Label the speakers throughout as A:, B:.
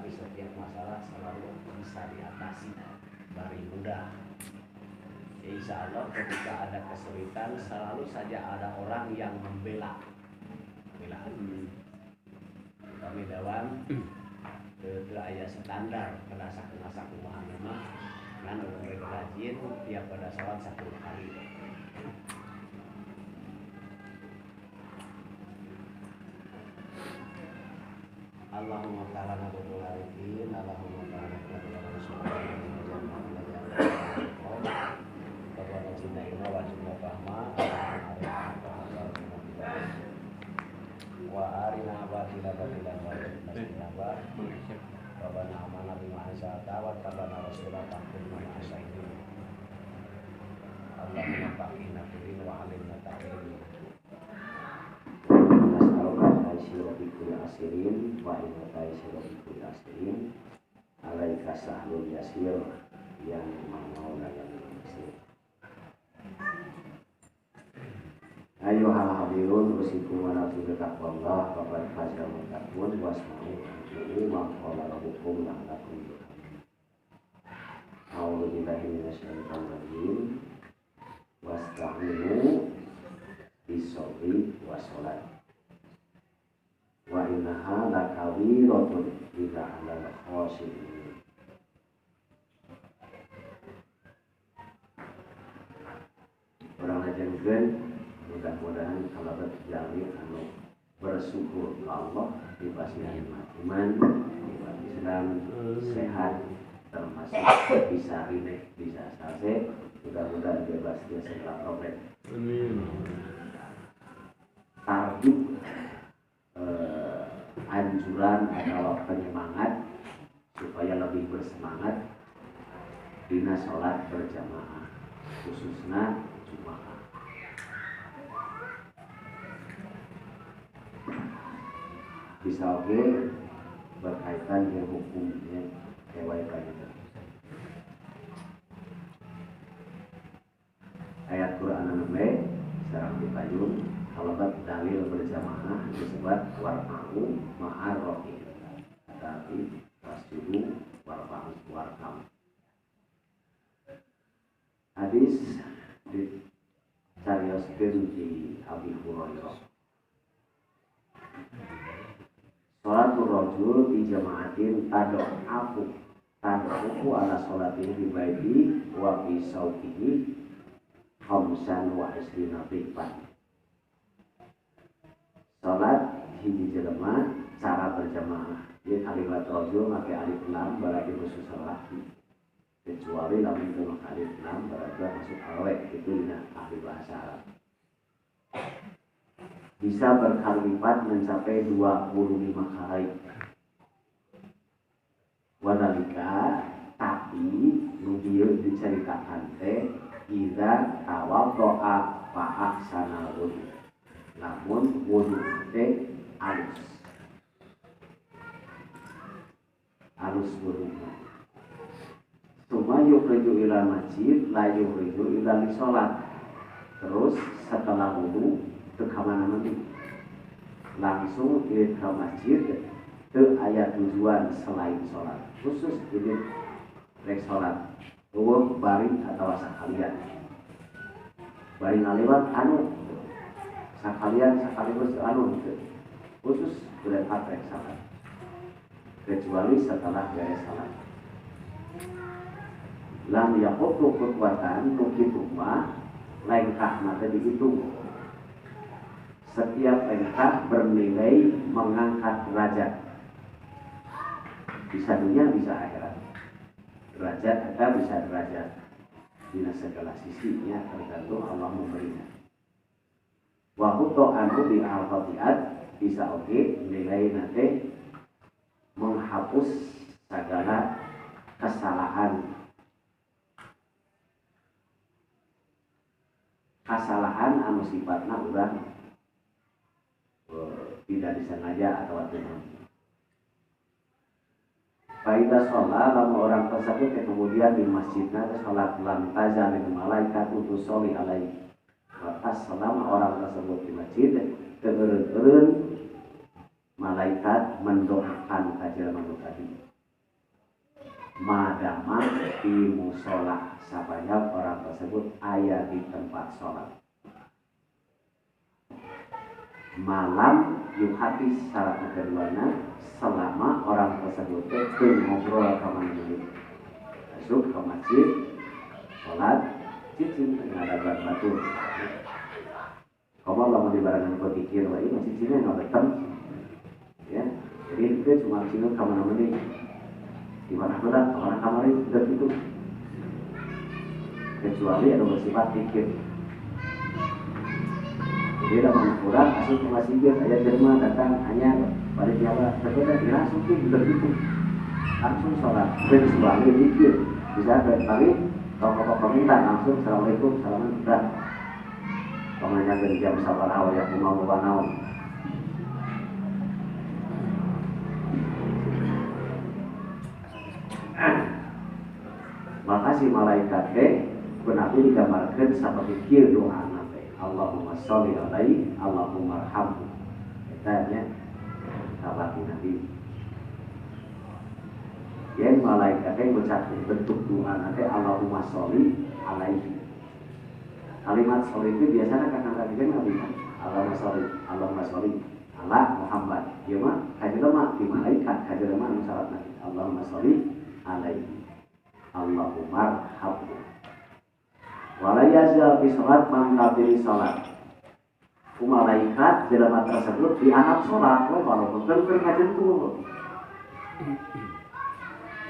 A: tapi setiap masalah selalu bisa diatasi bari mudah. Insya Allah ketika ada kesulitan selalu saja ada orang yang membela. Kami dawan ke ayat standar kenasak kumaha mah kan orang rajin tiap pada salat 10 kali. Allahumma ta'ala nabul arifin Allahumma ta'ala nabul arifin kepada cinta ilmu wajib fahma wa arina batila wajib nasibah Rabbana amana bima anzalta wa tabana rasulaka fahkum man asaitu Allahumma faqihna fid wa 'allimna ta'wil asirin wa inatai sirokul asirin alaika sahlul yasir yang maula yang yasir. Ayo hal hadirun usikum wa nafsu taqwallah wa qad faza muttaqun wasma'u ini maqala rabbukum la'allakum turhamun. A'udzu billahi minasyaitonir rajim. Wasta'inu bis-sabri was-shalah. Wa innaha lakabiratun illa 'alal khashi'in. Orang ajarkeun mudah-mudahan kalau terjadi anu bersyukur ke Allah dibasih nikmat iman, nikmat Islam, sehat termasuk bisa rineh, bisa sase, mudah-mudahan bebas dari segala problem. Amin. Tarjuk anjuran atau penyemangat supaya lebih bersemangat dina sholat berjamaah khususnya Jumaah. Bisa oke berkaitan dengan hukumnya kewaikan itu. Ayat Quran anu sareng dipayun kalabat dalil berjamaah disebut warqa'u ma'ar rohim tapi wasjudu warqam. Hadis dicarioskeun di Abi Hurairah. Sholatul rajul fi jama'atin tad'u ala sholatihi bi baiti wa fi sautihi khamsan wa isrina dhifan. Salat hiji jelema cara berjamaah. Ieu kalimat rajul make alif lam berarti khusus laki. Kecuali lamun teu make alif lam berarti masuk awek itu dina ahli bahasa Arab. Bisa berkali lipat mencapai 25 kali. Wadalika tapi nu dieu diceritakan teh idza tawaddo'a fa ahsana wudu. Namun wudu teh alus wudunya. Suma yukhriju ila masjid la yukhriju ila li sholat. Terus setelah wudu teu ka mana nanti langsung ke masjid teu aya tujuan selain sholat. Khusus ini rek sholat eueuh bari atawa sakalian. Bari ngalewat anu sekaligus anu khusus berangkat rek salat kecuali setelah beres salat. Lam yaqutu khutwatan nukitu mah lengkah mata dihitung. Setiap lengkah bernilai mengangkat derajat. Bisa dunia bisa akhirat. Derajat atau bisa derajat dina segala sisinya tergantung Allah memberinya. Wahuto anu di al-fatihah bisa oke nilai nanti menghapus segala kesalahan anu sifatna urang tidak disengaja atau tidak. Faidah sholat lamun orang tersebut kemudian di masjidnya sholat lam taza min malaikat utus soli alaihi. Atas selama orang tersebut di masjid keurun-urun malaikat mendoakan kajian tadi madama di musola supaya orang tersebut ayat di tempat sholat. Malam yuhati syarat keduanya selama orang tersebut itu ngobrol kemana-mana, masuk ke masjid, sholat, cicing ada batu. Kamu lama di barangan berpikir, wah ini cicingnya nggak betul, ya. Jadi itu cuma cicing kemana-mana, di mana-mana, orang kamar itu, kecuali ada bersifat pikir. Jadi dalam kurang masuk ke masjid, ayat derma datang hanya pada jalan berbeda, langsung begitu, langsung sholat. Jadi sebagai pikir bisa dari kalau minta langsung assalamualaikum, salaman udah. Pemanya dari jam sabar awal yang mau naon. Makasih malaikat benar digambarkan seperti kir doa. Allahumma sholli alaihi Allahumma arhamhu. Katanya sahabat Nabi. Yang malaikat yang mengucapkan bentuk doa nanti Allahumma sholli alaihi. Kalimat sholli itu biasanya kadang-kadang Nabi kan Allahumma sholli ala Muhammad. Ya mah kajian mah di malaikat kajian mah syarat Nabi Allahumma sholli alaihi Allahumma arhamhu. Walayazal fi sholat mengkabiri sholat. Malaikat jelema tersebut dianggap sholat, walaupun kajian tuh.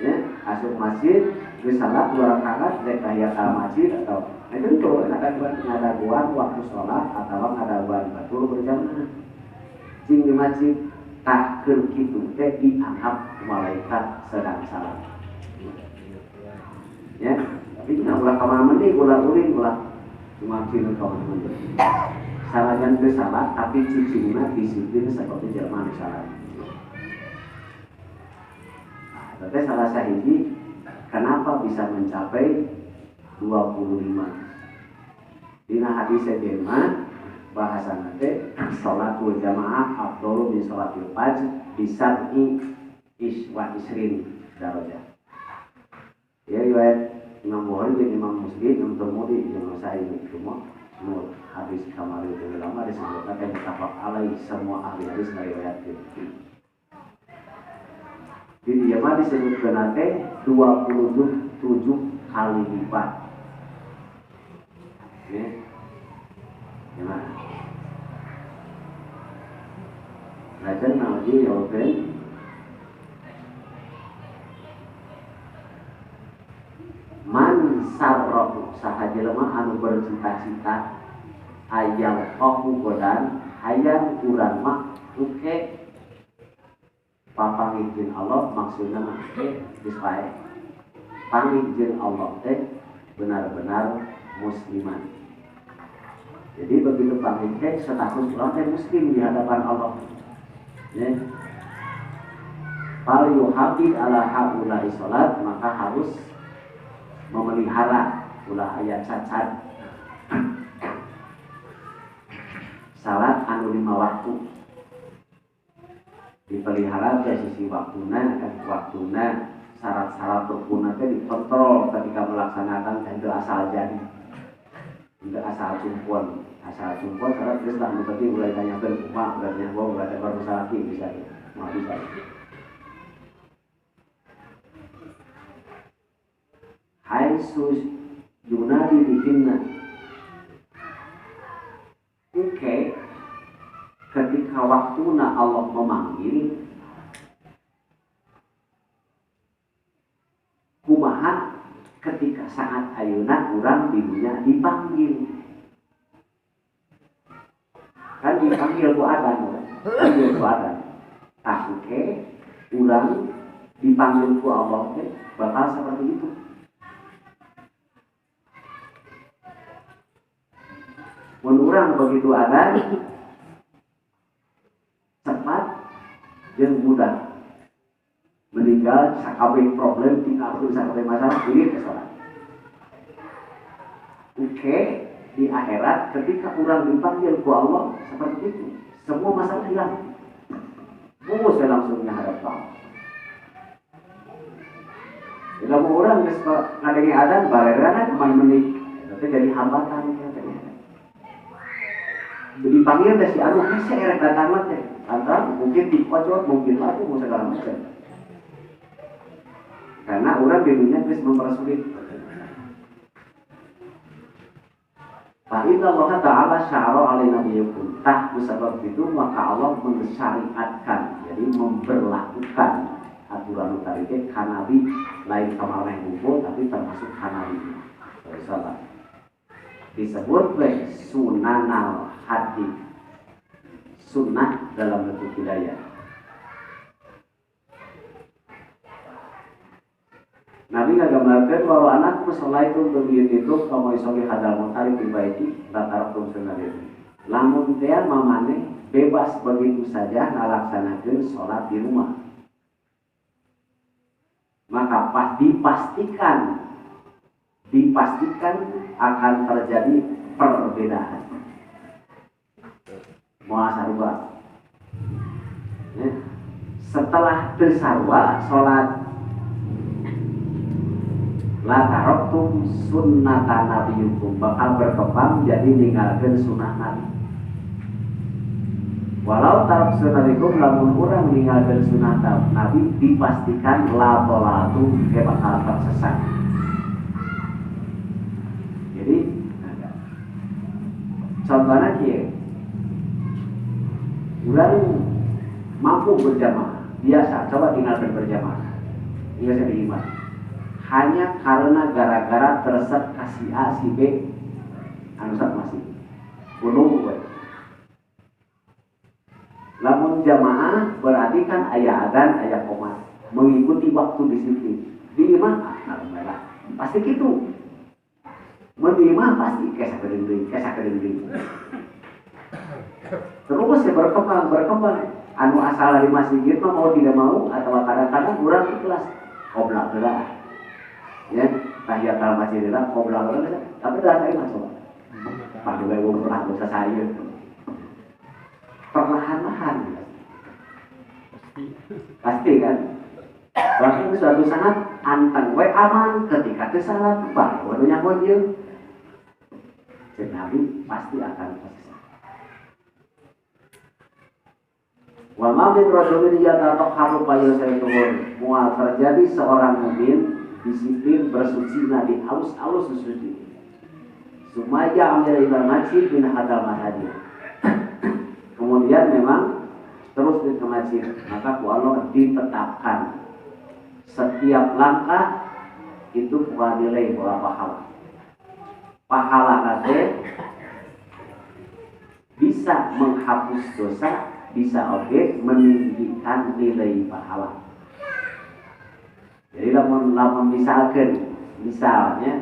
A: Ya, masuk masjid, di salat 2 rakaat, naik tahiyat al-masjid atau itu tuh ada buat waktu sholat atau ada buat batur berjamaah. Jing di masjid tak kerkitu, dianggap malaikat sedang salat. Ya. Tapi nak ulah kamar mandi, ulah cuma film kamar mandi. Salahan ke salat, tapi cicingnya disiplin seperti Jerman salat. Nah, tapi salah sahiji, kenapa bisa mencapai 25? Dina hadis Jerman bahasa nanti sholatul jamaah afdalu min sholatil fajr bisab'i isrin darajah. Ya riwayat Imam Bukhari dan Imam Muslim yang termudi Imam Sa'id semua hadis kamar itu lama disebutkan dan mutafaq alaih semua ahli hadis meriwayatkan. Di dia mah disebutkan nanti 27 kali lipat. Ya, gimana? Belajar nabi yaudin. Man sarrohu sahaja lemah anu bercita-cita ayam ohu godan hayang kurang mah uke papangijin Allah maksudnya mah dispae pangijin Allah benar-benar musliman. Jadi begitu pangijin status orang muslim di hadapan Allah. Ya. Fal yuhafid ala haulai salat, maka harus memelihara ulah ayat cacat salat anu 5 waktu dipelihara dari sisi waktuna syarat-syarat rukun nanti dikontrol ketika melaksanakan itu asal jadi tidak asal cumpon syarat Islam seperti mulai tanyakan umat mulai mulai baru salat bisa mau bisa. Hai sus Yunadi bikinna. Oke, ketika waktuna Allah memanggil, kumaha ketika saat ayeuna urang di dunia dipanggil. Kan dipanggil ku adan, Tak oke, urang dipanggil ku Allah bakal seperti itu. Menurang begitu ada cepat dan mudah meninggal sakabeh problem tinggal sakabeh masalah ini kesolat. Oke, di akhirat ketika orang dipanggil ku Allah seperti itu, semua masalah hilang. Saya langsung menghadap Allah. Tidak mau orang geus ngadengi adzan balerana kumaha menik. Itu jadi hambatan katanya. Dipanggil teh si anu hese erek datang mah teh. Lantaran mungkin dikocok, mungkin laku mau segala macam. Karena orang di dunia geus mempersulit. Fa'inna Allah Ta'ala sya'ara alaina biyukum. Tah sebab itu maka Allah mensyariatkan, jadi memberlakukan aturan utarike kanabi lain kamareh hukum tapi termasuk kanabi. Salah. Disebut sunanal hadi. Sunnah dalam bentuk hidayah. Nabi ngagambarkeun bahwa anak musola itu begitu itu kamu isoge hadal mutari tibaiki latar fungsional itu. Lamun teh mamane bebas begitu saja ngalaksanakeun sholat di rumah. Maka dipastikan akan terjadi perbedaan. Muasarubah. Ya. Setelah tersarwa sholat la taraktum sunnatan nabiyukum, bakal berkembang jadi ninggalkeun sunnah nabi. Walau tarak sunnatikum, lamun urang ninggalkeun sunnah nabi dipastikan la tolatu ke bakal tersesat. Jadi contohnya kieu urang mampu berjamaah biasa, coba tinggalkan berjamaah biasa diiman hanya karena gara-gara tersesat kasih A si B anu masih gunung we. Lamun jamaah berarti kan aya adzan aya qomat mengikuti waktu disiplin di imah alhamdulillah pasti gitu mun di imah pasti kesah kedeng terus ya berkembang anu asal dari masjid mah mau tidak mau atau kadang-kadang kurang ikhlas qoblak geura ya tahiyat al masjid lah qoblak geura tapi dah kayak masuk panggil wong perang dosa saya perlahan-lahan pasti kan bahkan suatu saat anteng we aman ketika kesalahan baru waduhnya ieu cek Nabi pasti akan tersesat. Wa ma min rasulin yatahharu fayyusaytuhur. Mual terjadi seorang mukmin disiplin bersuci di alus-alus suci. Sumaya amil ibal masjid bin hadal masjid. Kemudian memang terus ke masjid, maka Allah ditetapkan setiap langkah itu bukan nilai bola pahala. Pahala nanti bisa menghapus dosa, bisa oke meninggikan nilai pahala. Jadi lamun misalnya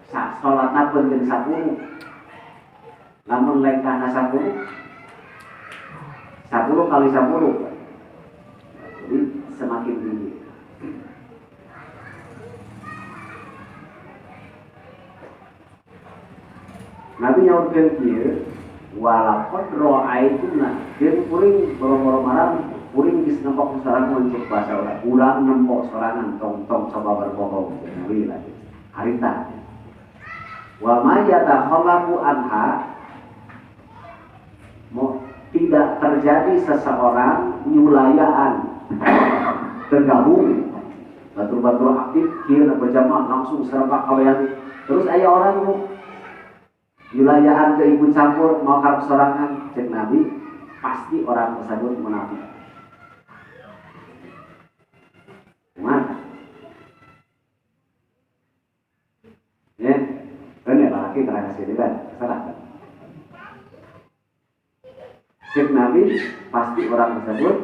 A: salat pun jeung 10 lamun lengkahna 10 kali 10 jadi semakin tinggi. Nabi nyautkeun kieu walaqad ra'aituna jeung kuring boro-boro marang kuring geus nempok sorangan cek bahasa urang nempok sorangan tong coba berbohong Nabi lagi harita wa ma yatakhallafu anha tidak terjadi seseorang nyulayaan tergabung batur-batur aktif kieu berjamaah langsung serempak kawean terus aya orang nyulayaan ke ikut campur mau karep sorangan cek Nabi pasti orang tersebut munafik. Mana? Ya, kan ya laki terang kasih kan, salah kan? Cek Nabi pasti orang tersebut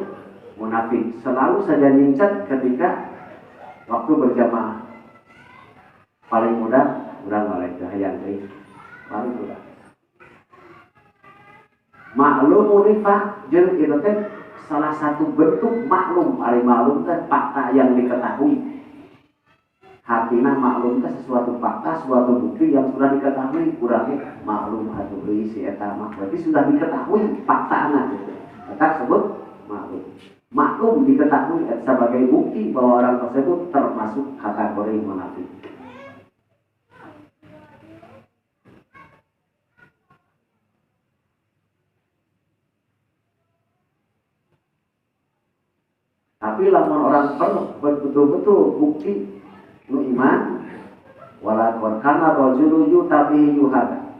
A: munafik. Selalu saja nyincet ketika waktu berjamaah. Paling mudah urang malaikat hayang teh. Paling mudah. Maklum urifah jeung ieu teh salah satu bentuk maklum, ari maklum teh fakta yang diketahui. Artinya maklum teh sesuatu fakta, suatu bukti yang sudah diketahui, kurangnya maklum atuh deui si eta mah berarti sudah diketahui faktana gitu. Maka sebut maklum. maklum diketahui sebagai bukti bahwa orang tersebut termasuk kategori munafik. Tapi lamun orang penuh betul-betul bukti nu iman wala kana rajulu yutabi yuhad,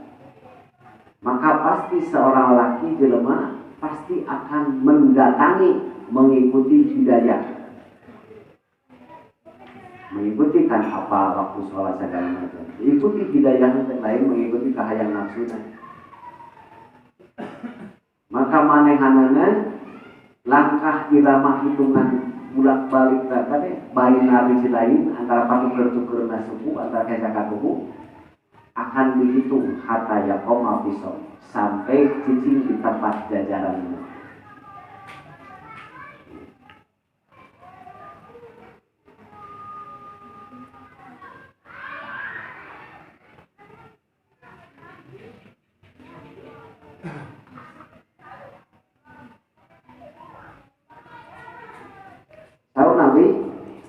A: maka pasti seorang laki jelema pasti akan mendatangi mengikuti hidayah, mengikuti kan apa waktu sholat segala macam, ikuti hidayah yang lain, mengikuti kahayang nafsunya. Maka manehanana langkah irama hitungan bulak balik tadi bayi lain antara patuker tuker suku antara kecaka kuku akan dihitung hatta yakoma pisau sampai cicing di tempat jajaran.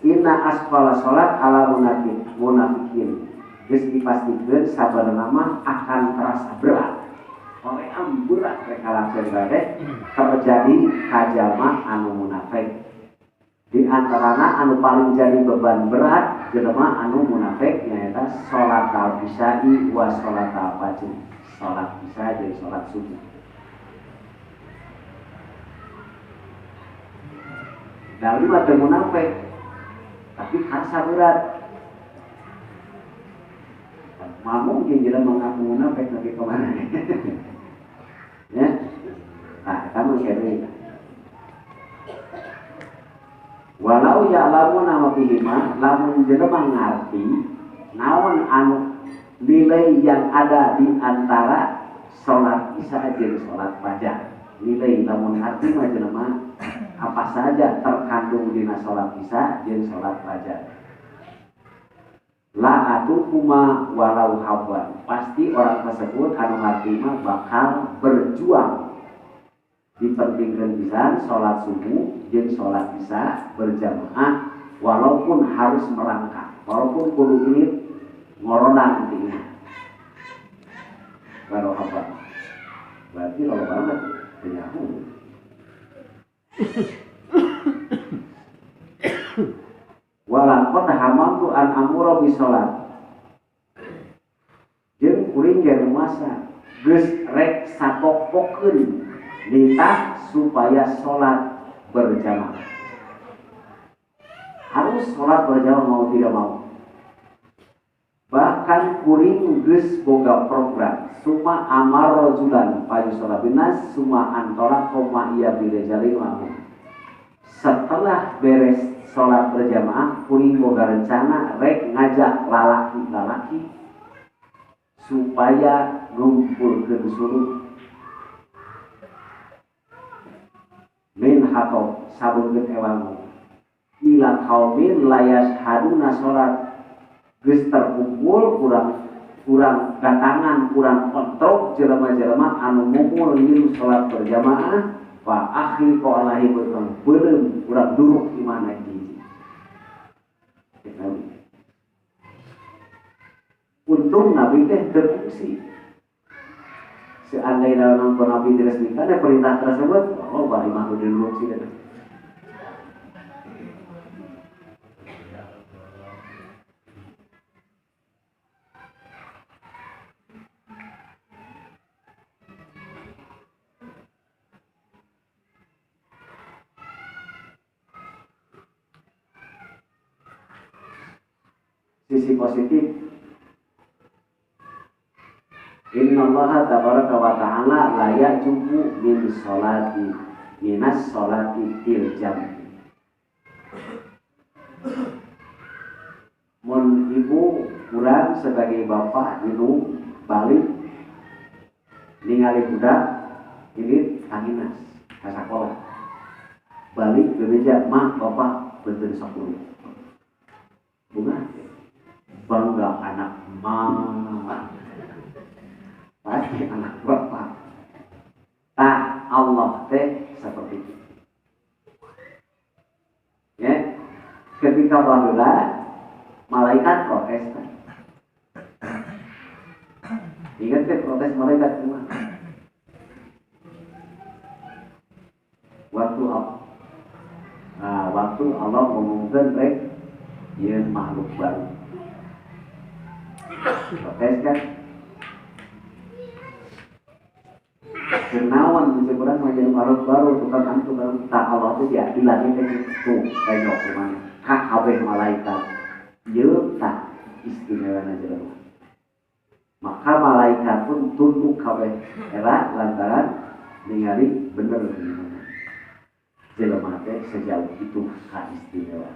A: Inna asfala sholat ala munafikin. Geus dipastikeun sabenerna akan terasa berat. Hoream berat rek ngalakseukeun bae terjadi kajama anu munafik. Di antarana anu paling jadi beban berat jelema anu munafik nyaeta sholat al-isya'i wa sholat al-fajr. Sholat isya jeung sholat subuh. Dari mata munafik tapi rasa berat. Mamung yang jelas mengaku munafik nanti kemana? Ya, nah kamu kira. Walau ya lamun nama pihima, lamun jelema ngarti, naon anu nilai yang ada di antara sholat isya jeung sholat fajar. Nilai lamun arti mah jelema apa saja terkandung di sholat isya dan sholat fajar. La atuhuma walau habwan, pasti orang tersebut anu ngarti mah bakal berjuang dipentingkan pisan sholat subuh dan sholat isya berjamaah walaupun harus merangkak, walaupun kudu ilit ngoronan intinya. Walau habwan berarti kalau banget penyahu. Walakot hamantu an amuro bisolat jeung kuring ge masa geus rek sapok-pokkeun nitah supaya sholat berjamaah. Harus sholat berjamaah mau tidak mau. Bahkan kuring geus boga program suma amar rajulan payu sholat binas suma antola koma iya bilejali mahu. Setelah beres sholat berjamaah, kuring boga rencana rek ngajak lalaki-lalaki supaya ngumpulkeun suruh min hato sabunkeun ewangu ila qaumin layas haduna sholat geus terkumpul kurang datangan kurang kontrol jelema-jelema anu ngumpul ngilu sholat berjamaah fa akhi ko alahi belum kurang duruk di mana ini. Untung Nabi teh terfungsi. Seandainya nonton Nabi diresmikan ya perintah tersebut, oh bari mah duruk sih. Sisi positif, innallaha tabaraka wa ta'ala la yajubu min sholati minas sholati til jam. Mun ibu kurang sebagai bapak itu balik ningali budak ini kanginas ka sakola balik ke meja mah bapak beunteun 10 bunga bangga anak mama pasti anak bapak. Allah teh seperti itu. Ketika baheula malaikat protes. Ingat ke protes malaikat gimana? Waktu Allah ngomongkan rek ieu makhluk baru. Protes kan? Kenawan sebenarnya menjadi makhluk baru tukang tak Allah itu dia di langit itu kayak gimana? Kak kabeh malaikat ieu tak istimewa aja. Maka malaikat pun tunduk kabeh era lantaran ningali bener gimana. Jelema teh sejauh itu kaistimewa.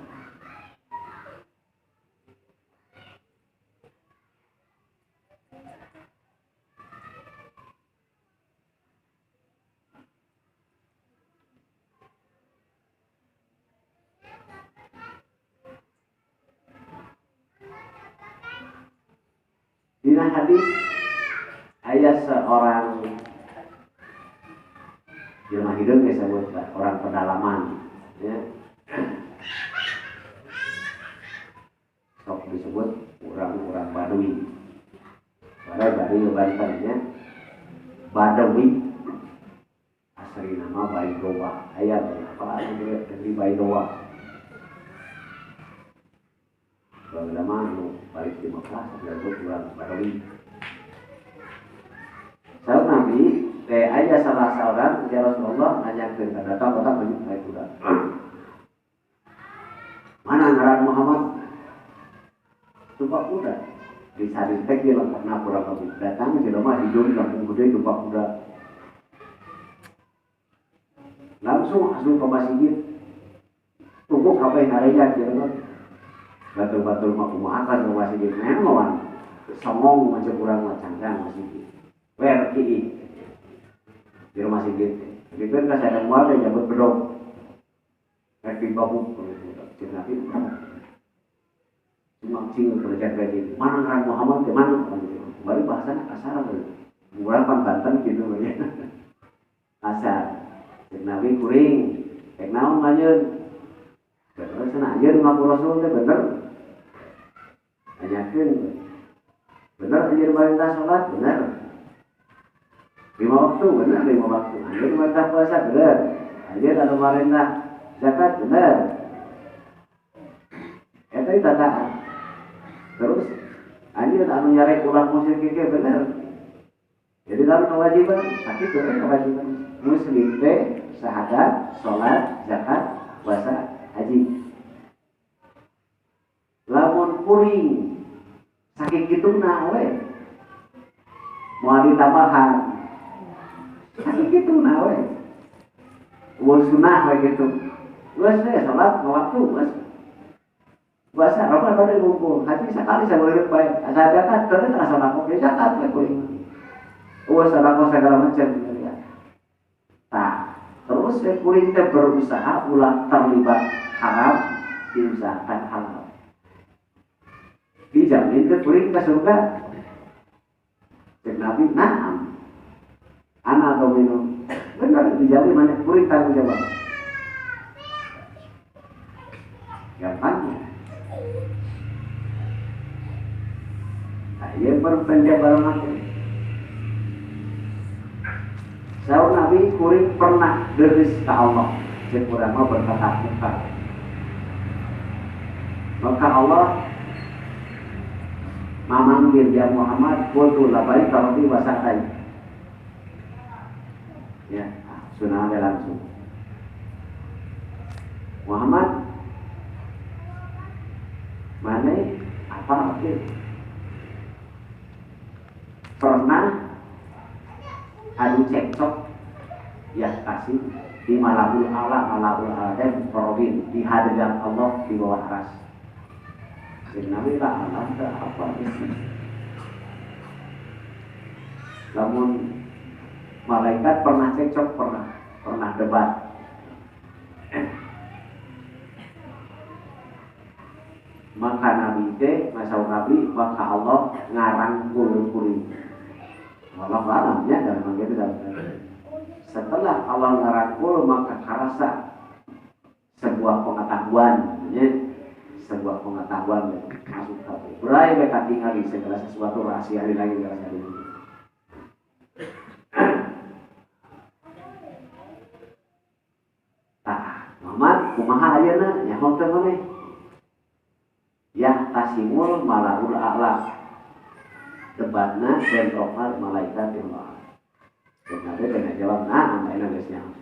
A: Dina hadis ayat seorang jelema hidup disebut orang pedalaman, ya. Sok disebut orang-orang Badui. Badui Banten, ya. Badawi asli nama Baidoa. Ayat apa dari Baidoa. Lama balik di Mekah disebut orang Badawi. Saat Nabi aja salah seorang ya Rasulullah nanyakeun datang banyak naik kuda. Mana ngaran Muhammad? Tumpak kuda. Di sadis teh dia pernah kurang lebih datang jelema hidup kampung gede tumpak kuda. Langsung asup ke masjid. Tunggu kabeh narejat jelema. Batul-batul mah kumaha kan masjid memang songong macam kurang macam masjid. WRI di rumah sakit. Jadi kan ada mual yang nyambut bedog. Kayak babuk cerita itu. Cuma cing kerja mana orang Muhammad ke mana? Baru bahasanya kasar tuh. Murapan Banten gitu ya. Kasar. Nabi kuring. Kayak naon lanjut. Bener sana aja ngaku Rasul teh bener. Tanyakeun. Bener anjeun perintah salat bener. 5 waktu benar 5 waktu. Anjir merintah puasa benar. Anjir anu merintah zakat benar. Eta tataan. Terus anjir anu nyarek ulah musik ge benar. Jadi dalam kewajiban sakit itu kewajiban muslim teh syahadat, salat, zakat, puasa, haji. Lamun kuring sakit kituna we. Moal ditambahan sakit gitu nah we. Sunah we gitu. Geus we salat waktu geus. Puasa apa pada ngumpul. Haji sekali saya boleh bae. Asa zakat teu terasa laku zakat we kuring. Sedekah segala macam ya. Nah, terus we kuring teh berusaha ulah terlibat haram diusahakan halal. Dijamin ke kuring ke surga. Cek Nabi, na'am. Anak atau minum benar dijamin mana kuring tanggung jawab gampangnya. Nah ia berpenjabaran itu Saur Nabi kuring pernah deris ke Allah sekurang mah bertatap muka maka Allah memanggil dia Muhammad qultu labbaik rabbi wa sa'daik. Ya, sunnah langsung. Muhammad, mana apa akhir? Pernah adu cekcok ya kasih di malakul ala dan korobin di hadapan Allah di bawah aras. Nabi lah ada apa ini? Namun malaikat pernah cekcok, pernah debat. Maka Nabi teh, masa Nabi, maka Allah ngarang kuring. Allah alamnya dan begitu dan setelah Allah ngarang maka karasa sebuah pengetahuan, ya. sebuah pengetahuan masuk hati. Berai mereka tinggal di segala sesuatu rahasia di lagi rahasia di dunia. Muhammad kumaha ayeuna nyaho teh maneh. Ya tasimul malaul a'la. Debatna bentrokna malaikat Allah. Nabi kena jawab ayeuna geus nyaho.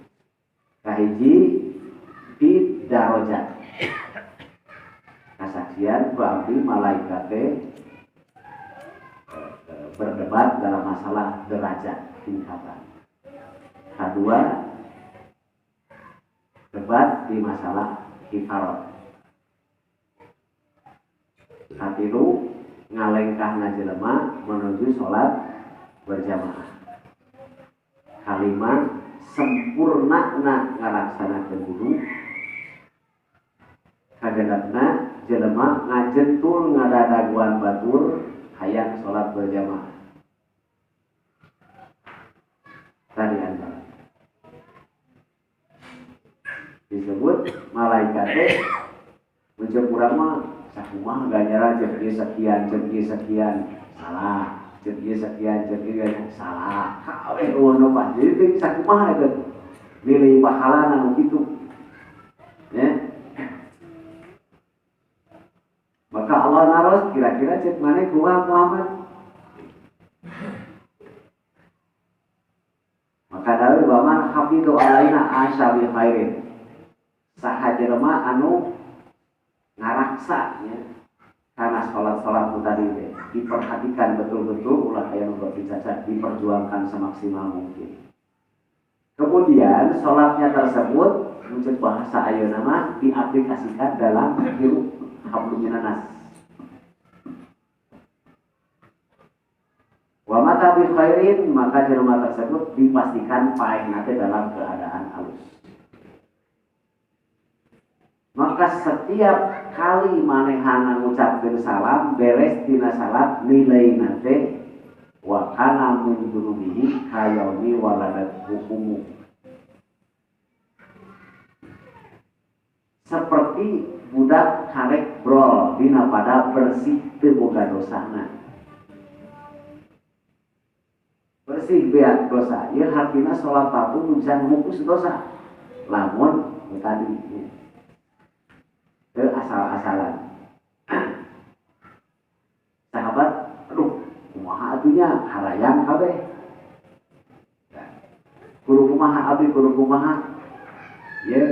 A: Kahiji di darajat. Kesaksian berarti malaikat berdebat dalam masalah derajat tingkatan. Kedua, debat di masalah kifarat. Katilu ngalengkahna jelema menuju sholat berjamaah. Kalima sempurna ngalaksanakeun wudu. Kagenepna jelema ngajentul ngadadaguan batur hayang sholat berjamaah. Tadi antara disebut malaikat muncul kurang mah sakumaha ganjaran jeung ieu sekian salah jeung ieu sekian salah kabeh eueuh pas jadi sakumaha eta nilai pahalana nu kitu ya. Maka Allah naros kira-kira cek maneh kumaha Muhammad. Maka dawe baman hafidu alaina asyabi khairin. Saha jelema anu ngaraksa ya karena salat-salat tadi diperhatikan betul-betul ulah aya nu dicacat diperjuangkan semaksimal mungkin. Kemudian salatnya tersebut menurut bahasa ayeuna mah diaplikasikan dalam hidup hablum minanas. Wa mata bi khairin maka jelema tersebut dipastikan paehna teh dalam keadaan halus. Maka setiap kali manehana ngucapkeun salam beres dina salat nilaina teh wa kana min dunubihi kayaumi waladat hukumu. Seperti budak karek brol dina pada bersih teu boga dosana. Bersih beak dosa, ieu hartina salat batu bisa ngumpus dosa. Lamun tadi asal-asalan. Sahabat, aduh, kumaha atunya harayang kabeh. Kudu kumaha abi, kudu kumaha. Ya,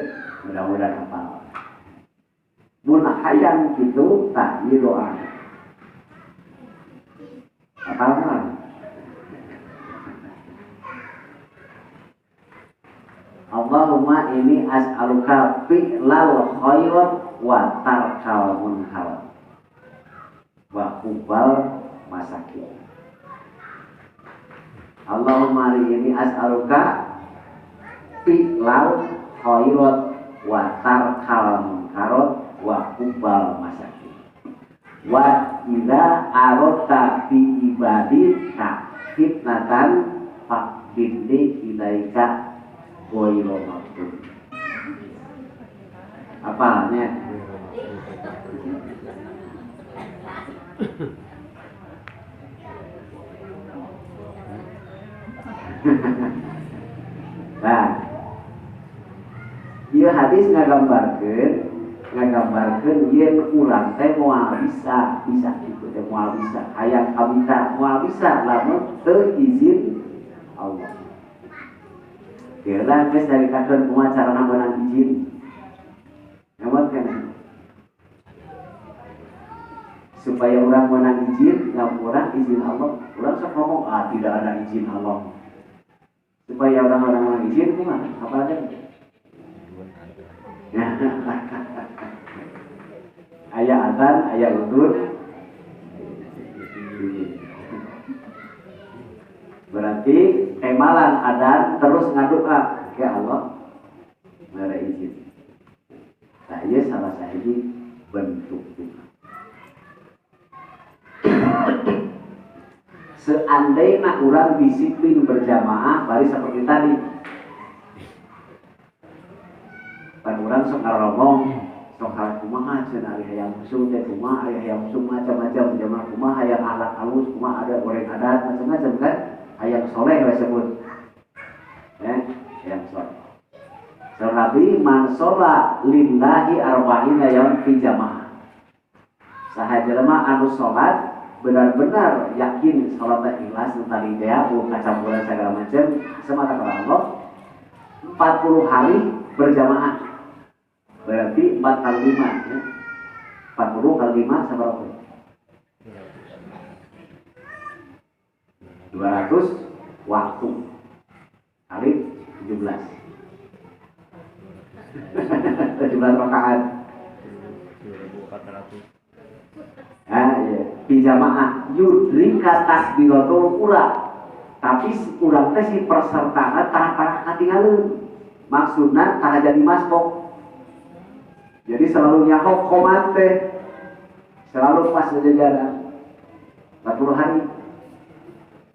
A: mudah-mudahan hafal. Mun hayang kitu tah ieu doa. Hafal kan? Allahumma ini as'aluka fi'lal khairat wa tarkal munkar wa hubal masakin. Allahumma ini as'aluka fi'lal khairat wa tarkal munkar wa hubal masakin. Wa idza aradta fi ibadika fitnatan faqbidni ilaika Goyro maksud apanya? Nah, ieu hadis ngagambarkeun yen urang teh moal bisa kitu teh moal bisa hayang kabita moal bisa lamun teu izin Allah. Kira guys dari kakek kumaha carana meunang izin. Ngawat kan? Supaya orang meunang izin, ngapura izin Allah. Urang sok ngomong tidak ada izin Allah. Supaya orang-orang meunang izin kumaha? Apa ada? Aya adzan, aya udur. Berarti kemalan adan terus ngadoa ke Allah mere izin. Nah, ieu salah sahiji bentuk doa. Seandainya urang disiplin berjamaah bari seperti tadi. Pan urang sok ngaromong, sok kumaha kumaha cenah ari hayang husung teh kumaha ari hayang husung macam-macam jamaah kumaha hayang alat halus kumaha ada goreng adat macam-macam kan hayang soleh we sebut hayang soleh Nabi man sholat lillahi arba'ina yaum fi jamaah. Saha jelema anu sholat benar-benar yakin sholatnya ikhlas tentang idea kacampuran segala macam semata kepada Allah 40 hari berjamaah. Berarti 4 kali 5 ya. 40 kali 5 sama berapa? 200 waktu kali 17 17 rakaat. Bijamaah yudrika takbiratul ula. Tapi urang teh si persertaan tah katinggalin. Maksudna tah jadi masbok. Jadi selalu nyahok komat teh. Selalu pas sejajaran 40 hari.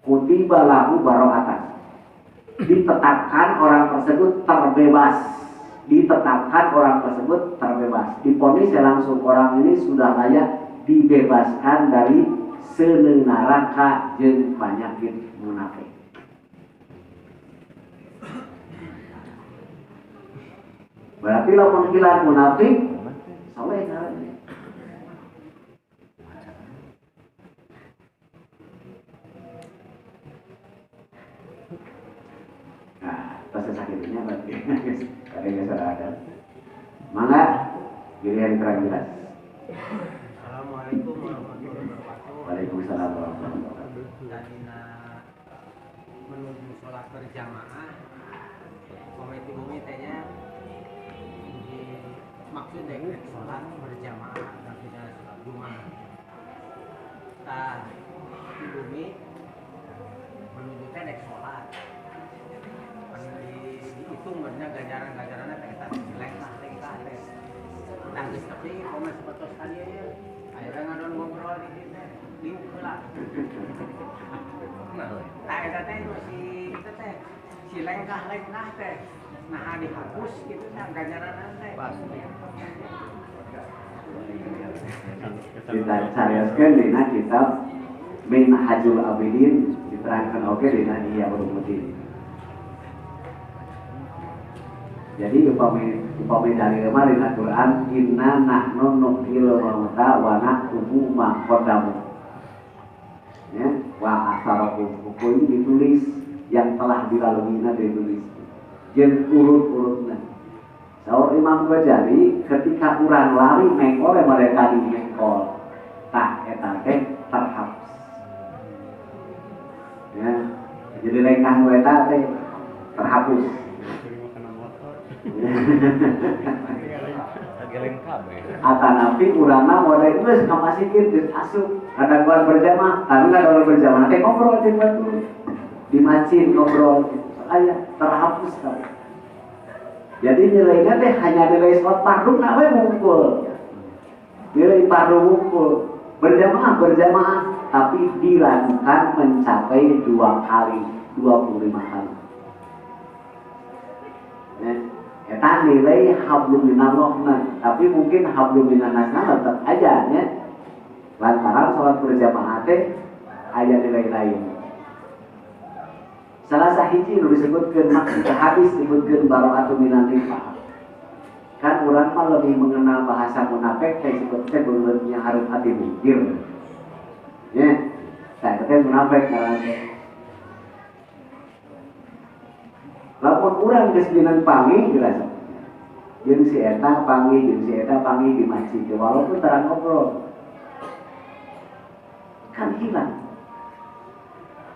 A: Kutiba lahu baro'atan. Ditetapkan orang tersebut terbebas. Ditetapkan orang tersebut terbebas. Diponis langsung orang ini sudah layak dibebaskan dari selenaraka jeung penyakit munafik. Berarti lamun hilang munafik, saleh caranya. Nah, pas sakitnya berarti kadang sudah ada. Mangga giliran terang jelas.
B: Assalamualaikum warahmatullahi wabarakatuh.
A: Waalaikumsalam warahmatullahi wabarakatuh.
B: Dadina menuju sholat berjamaah, komite bumi tehnya maksud dari sholat berjamaah dan tidak sholat Jumat. Tah di bumi menuju teh dek sholat. Dihitung banyak ganjaran-ganjarannya teh kita lengkah teh. Nah, tapi komen seperti tadi ya. Akhirnya ngadon ngobrol di sini, diukulah. Nah, itu teh masih itu teh si lengkah teh. Nah, dihapus gitu teh ganjaran teh.
A: Kita carioskeun dina kitab Minhajul Abidin diterangkan oke dina Ihya Ulumuddin. Jadi upami dari kemarin Al-Quran inna nahnu nuhyil mauta wa naktubu ma qaddamu. Ya, wa asarahu hukum ditulis yang telah dilaluinya ditulis. Jeung urut-urutna. Saur Imam Ghazali ketika urang lari mengkol mereka di mengkol. Tah eta teh terhapus. Ya, jadi lengkah nu eta teh terhapus. Atanapi urana model geus kamasikeun geus asup ada gua berjamaah karena kalau berjamaah teh ngobrol jeung batu di masjid ngobrol aya terhapus kan. Jadi nilainya teh hanya nilai sholat fardu na we ngumpul. Nilai fardu ngumpul berjamaah tapi dilakukan mencapai 2 kali 25 kali. Eta nilai hablum minallahna, tapi mungkin hablum minannasna tetap aja nya. Lantaran sholat berjamaah teh aya nilai lain. Salah sahiji nu disebutkeun maksud hadis disebutkeun bara'atu minan nifaq. Kan urang mah lebih mengenal bahasa munafik teh disebutkeun beungeutnya hareup hati mikir. Nya, tah teh munafik ngaranna. Lamun urang geus dina panggih jelas. Jeung si eta panggih di masjid walaupun terang ngobrol. Kan hilang.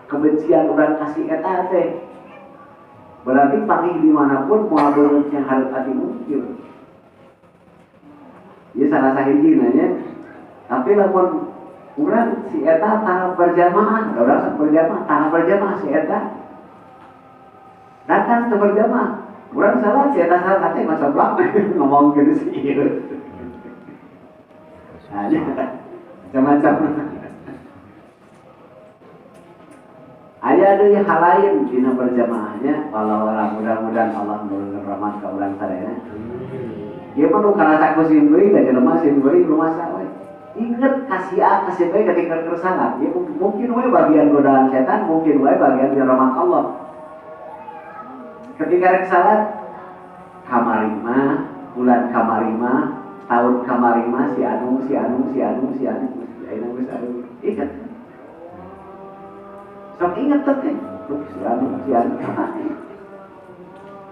A: Kebencian urang kasih eta teh. Berarti panggih dimanapun moal beungeutnya hareup ati muncul. Ieu salah sahiji nanya. Tapi lamun urang si eta tara berjamaah, urang berjamaah si eta datang ke berjamaah, urang salah si eta salah teh macam blak ngomong gitu sih. Hanya macam-macam. Aya deui hal lain dina berjamaahnya, walau mudah-mudahan Allah memberikan rahmat ka urang sadaya. Dia mah nu karasa ku sim deui da jelema sim deui nu masa we. Ingat kasih A kasih B ketika kesalahan. Ya mungkin we bagian godaan setan, mungkin we bagian rahmat Allah. Ketika kesalahan kamarima, bulan kamarima, tahun kamarima si anu ayeuna geus anu. Ingat. Sok ingat teh. Si anu.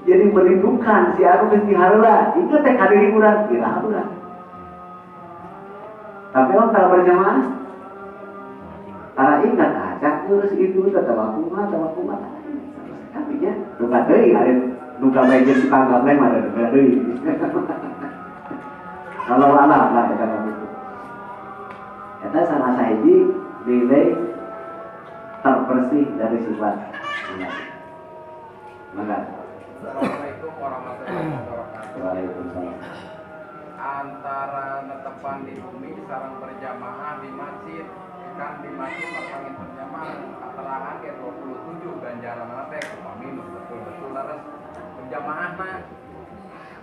A: Jadi merindukan si anu geus dihareula. Ingat teh kadiri urang, iraha urang. Tapi orang tak berjamaah, tak ingat aja terus itu tetap aku mah. Tapi ya, luka deh, ada luka baik jadi panggap lain ada luka deh. Kalau alam lah ya kan itu. Kita sama sahaji nilai terbersih dari sifat. Maka.
C: Assalamualaikum warahmatullahi wabarakatuh.
A: Waalaikumsalam.
C: Antara netepan di bumi sareng berjamaah di masjid kan di masjid lapangin berjamaah keterangan ke 27 ganjaran teh upami betul leres berjamaah mah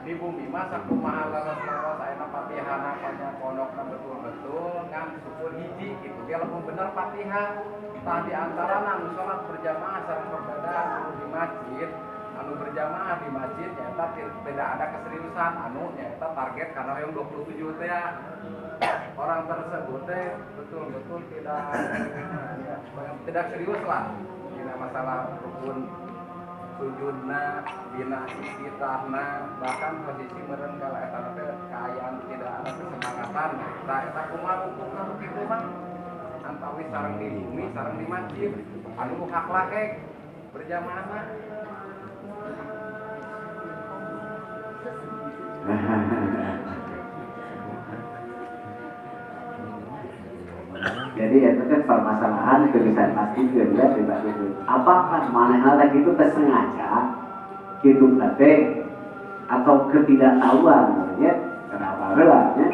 C: di bumi mah sakumaha leres ayeuna Fatihahna panjang pondokna betul kan syukur hiji gitu dia lamun bener Fatihah tah di antara anu salat berjamaah sareng perbedaan anu di masjid anu berjamaah di masjid nyata tidak ada keseriusan anu nyata target karena yang 27 teh ya orang tersebut teh betul-betul tidak serius lah dina masalah rukun sujudna dina istitahna bahkan posisi meureun kala eta teh kaayaan tidak ada kesemangatan tah eta kumaha hukumna kitu mah antawi sareng di bumi sareng di masjid anu hak lake berjamaah mah.
A: Jadi itu kan permasalahan bisa pasti dia tidak itu. Apakah manehna gitu tersengaja gitu teh atau ketidaktahuan ya kenapa relanya?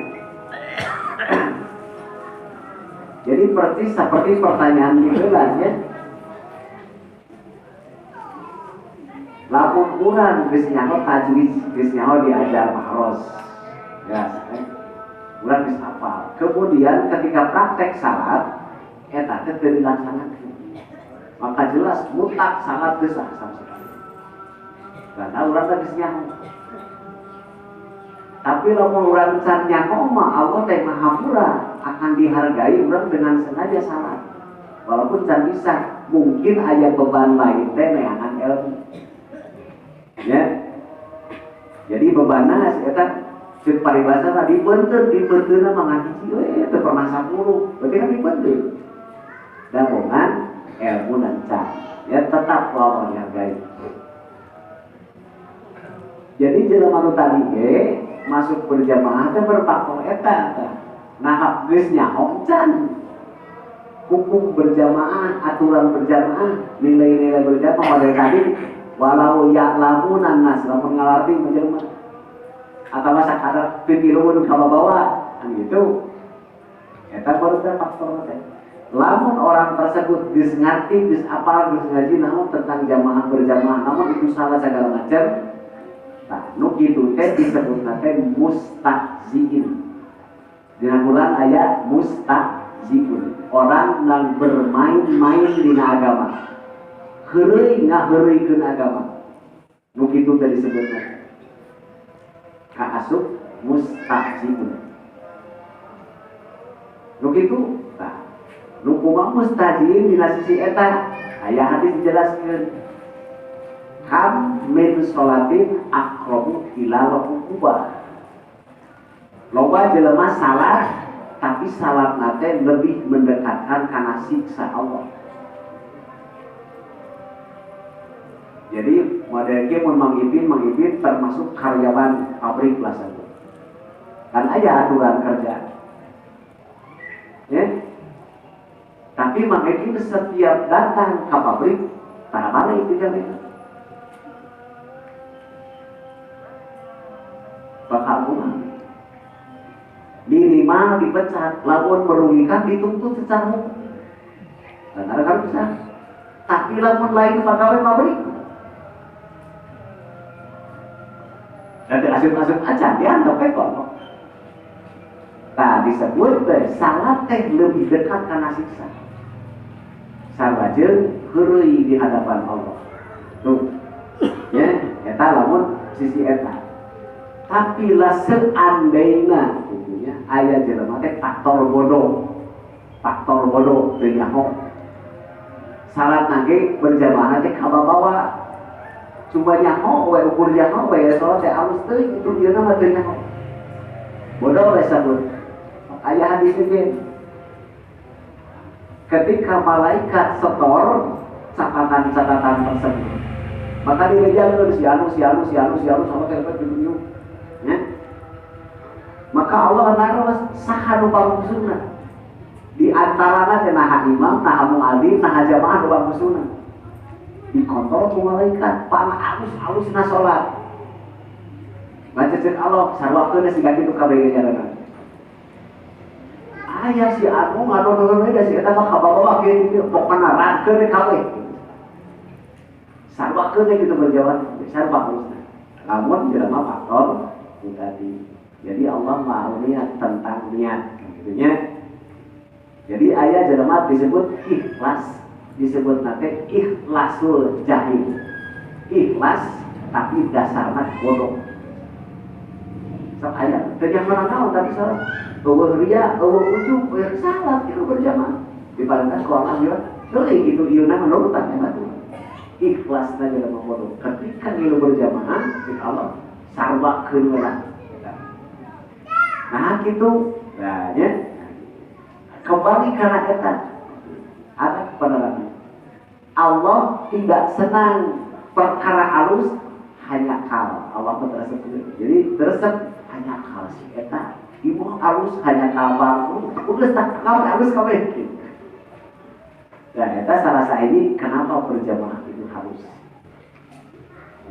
A: Jadi seperti pertanyaan itu ya. Lamun urang geus nyaho tajwid, geus nyaho diajar mahros. Ya, urang geus hafal. Kemudian ketika praktek salat eta teh teu dilaksanakeun. Maka jelas mutlak salat geus sah sama sekali. Karena urang geus nyaho. Tapi lamun urang can nyaho mah Allah teh Maha Murah akan dihargai urang dengan sengaja salat. Walaupun can bisa, mungkin aya beban lain teh neangan ilmu. Ya, jadi bebanna eta cek paribasa tadi dibenteun mangan hiji we teu pernah 10 berarti kan dibenteun damongan ilmu dan can ya tetap Allah dihargai. Jadi jelema nu tadi ge masuk berjamaah teh berfaktor eta nah geus nyaho can hukum berjamaah aturan berjamaah nilai-nilai berjamaah pada tadi walau ya'lamunan nas lamun ngalarti menjelma atau sakadar pitirun ka bawa kan gitu eta baru teh faktor teh lamun orang tersebut geus ngarti geus apal geus ngaji naon tentang jamaah berjamaah namun itu salah segala macam nah nu kitu teh disebutna teh mustahziin dina Quran aya mustahziun orang yang bermain-main dina agama heureuy ngaheureuikeun agama. Nu kitu teh disebutna kaasup mustahziun. Nu kitu tah. Nu kumaha mustahziin dina sisi eta aya hadis dijelaskeun. Kam min sholatin aqrabu ila uqubah. Loba jelema salat tapi salatna teh lebih mendekatkan kana siksa Allah. Jadi modelnya mengipin termasuk karyawan pabrik lah satu. Kan ada aturan kerja. Ya. Tapi mengipin setiap datang ke pabrik, tak mana itu kan itu. Bakal rumah. Minimal dipecat, lamun merugikan dituntut secara hukum. Dan ada kan bisa. Tapi lamun lain pegawai pabrik. Nanti asup-asup aja dianggap kok. Nah disebut salat teh lebih dekat karena siksa. Sarwajeun heureuy di hadapan Allah. Tuh. Ya, eta lamun sisi eta. Tapi lah seandaina tentunya aya jelema teh faktor bodoh teu nyaho. Salat nage berjamaah teh kabawa coba nyaho we ukur nyaho we salat teh alus teuing itu ieu mah teu nyaho. Bodoh we sabut. Aya hadis ieu. Ketika malaikat setor catatan tersebut, maka direjalkeun si anu sampai ke dunia. Ya. Maka Allah naruh saha nu bagusna. Di antarana teh naha imam, naha muadzin, naha jamaah nu bagusna. Dikontrol ku malaikat, pana alus-alusna salat. Baca cek Allah, sarwakeun siga kitu kabeh jalanna. Aya si anu ngadon-dodon we da si eta mah kabawa kieu pokona rangkeun kabeh. Sarwakeun kitu berjawab, sarwa harusna. Lamun jelema faktor tadi. Jadi Allah mau niat tentang niat gitu nya. Jadi aya jelema disebut ikhlas, disebut nate ikhlasul jahil. Ikhlas tapi dasarna bodoh. Sok aya teh jangan naon tadi salah. Eueuh ria, eueuh ujub, salat itu berjamaah. Diparentas ku Allah ya. Teuing gitu ieu na nurutan eta tuh. Ikhlasna jelema bodoh. Ketika ieu berjamaah, Allah sarwakeun we lah. Nah gitu. Nah ya. Kembali karena eta ada kebenaran. Allah tidak senang perkara halus hanya kal. Allah teresep. Jadi teresep hanya kal si eta. Ibu halus hanya kabar. Udah tak kau halus kabeh. Nah eta salah ini kenapa berjamaah itu halus.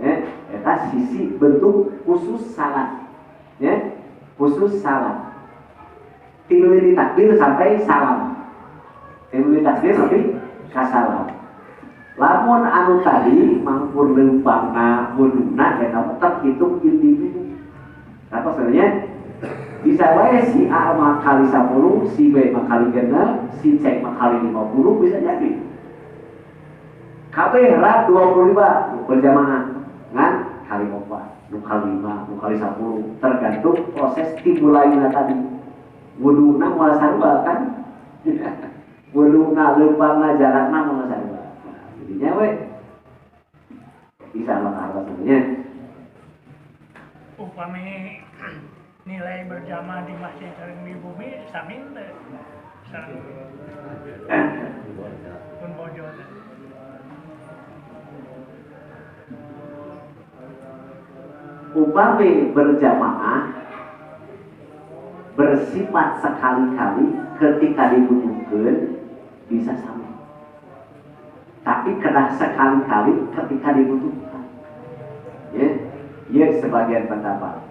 A: Ya, eta sisi bentuk khusus salat. Ya, khusus salat. Tilu takbir sampai salam. Tilu takbir sampai kasalam. Lamun anu tadi mangpur leumpangna wuduna eta tetap hitung individu. Apa sebenarnya? Bisa wae si A mah kali 10, si B mah kali 6, si C mah kali 50 bisa jadi. Kabeh rat 25 berjamaah. Ngan kali 4, nu kali 5, nu kali 10 tergantung proses dimulainya tadi. Wuduna moal sarua kan? Wuduna leumpangna jarakna moal sarua. Jadinya we bisa mengharap sebenarnya.
D: Upami nilai berjamaah di masjid sareng di bumi samin teh. Pun bojo teh.
A: Upami berjamaah bersifat sekali-kali ketika dibutuhkan bisa sama. Tapi kena sekali-kali ketika dibutuhkan. Ya sebagian pendapat.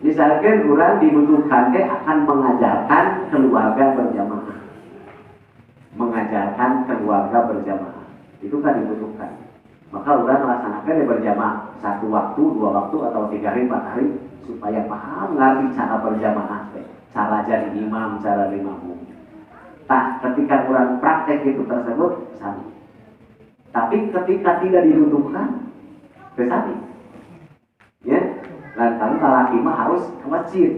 A: Misalkan orang dibutuhkan akan mengajarkan keluarga berjamaah. Mengajarkan keluarga berjamaah. Itu kan dibutuhkan. Maka orang melaksanakan berjamaah 1 waktu, 2 waktu atau 3 hari, 4 hari supaya paham ngerti cara berjamaah, cara jadi imam, cara makmum. Nah, ketika orang praktek itu tersebut sama. Tapi ketika tidak dibutuhkan, bersama. Ya, lantaran laki mah harus ke masjid.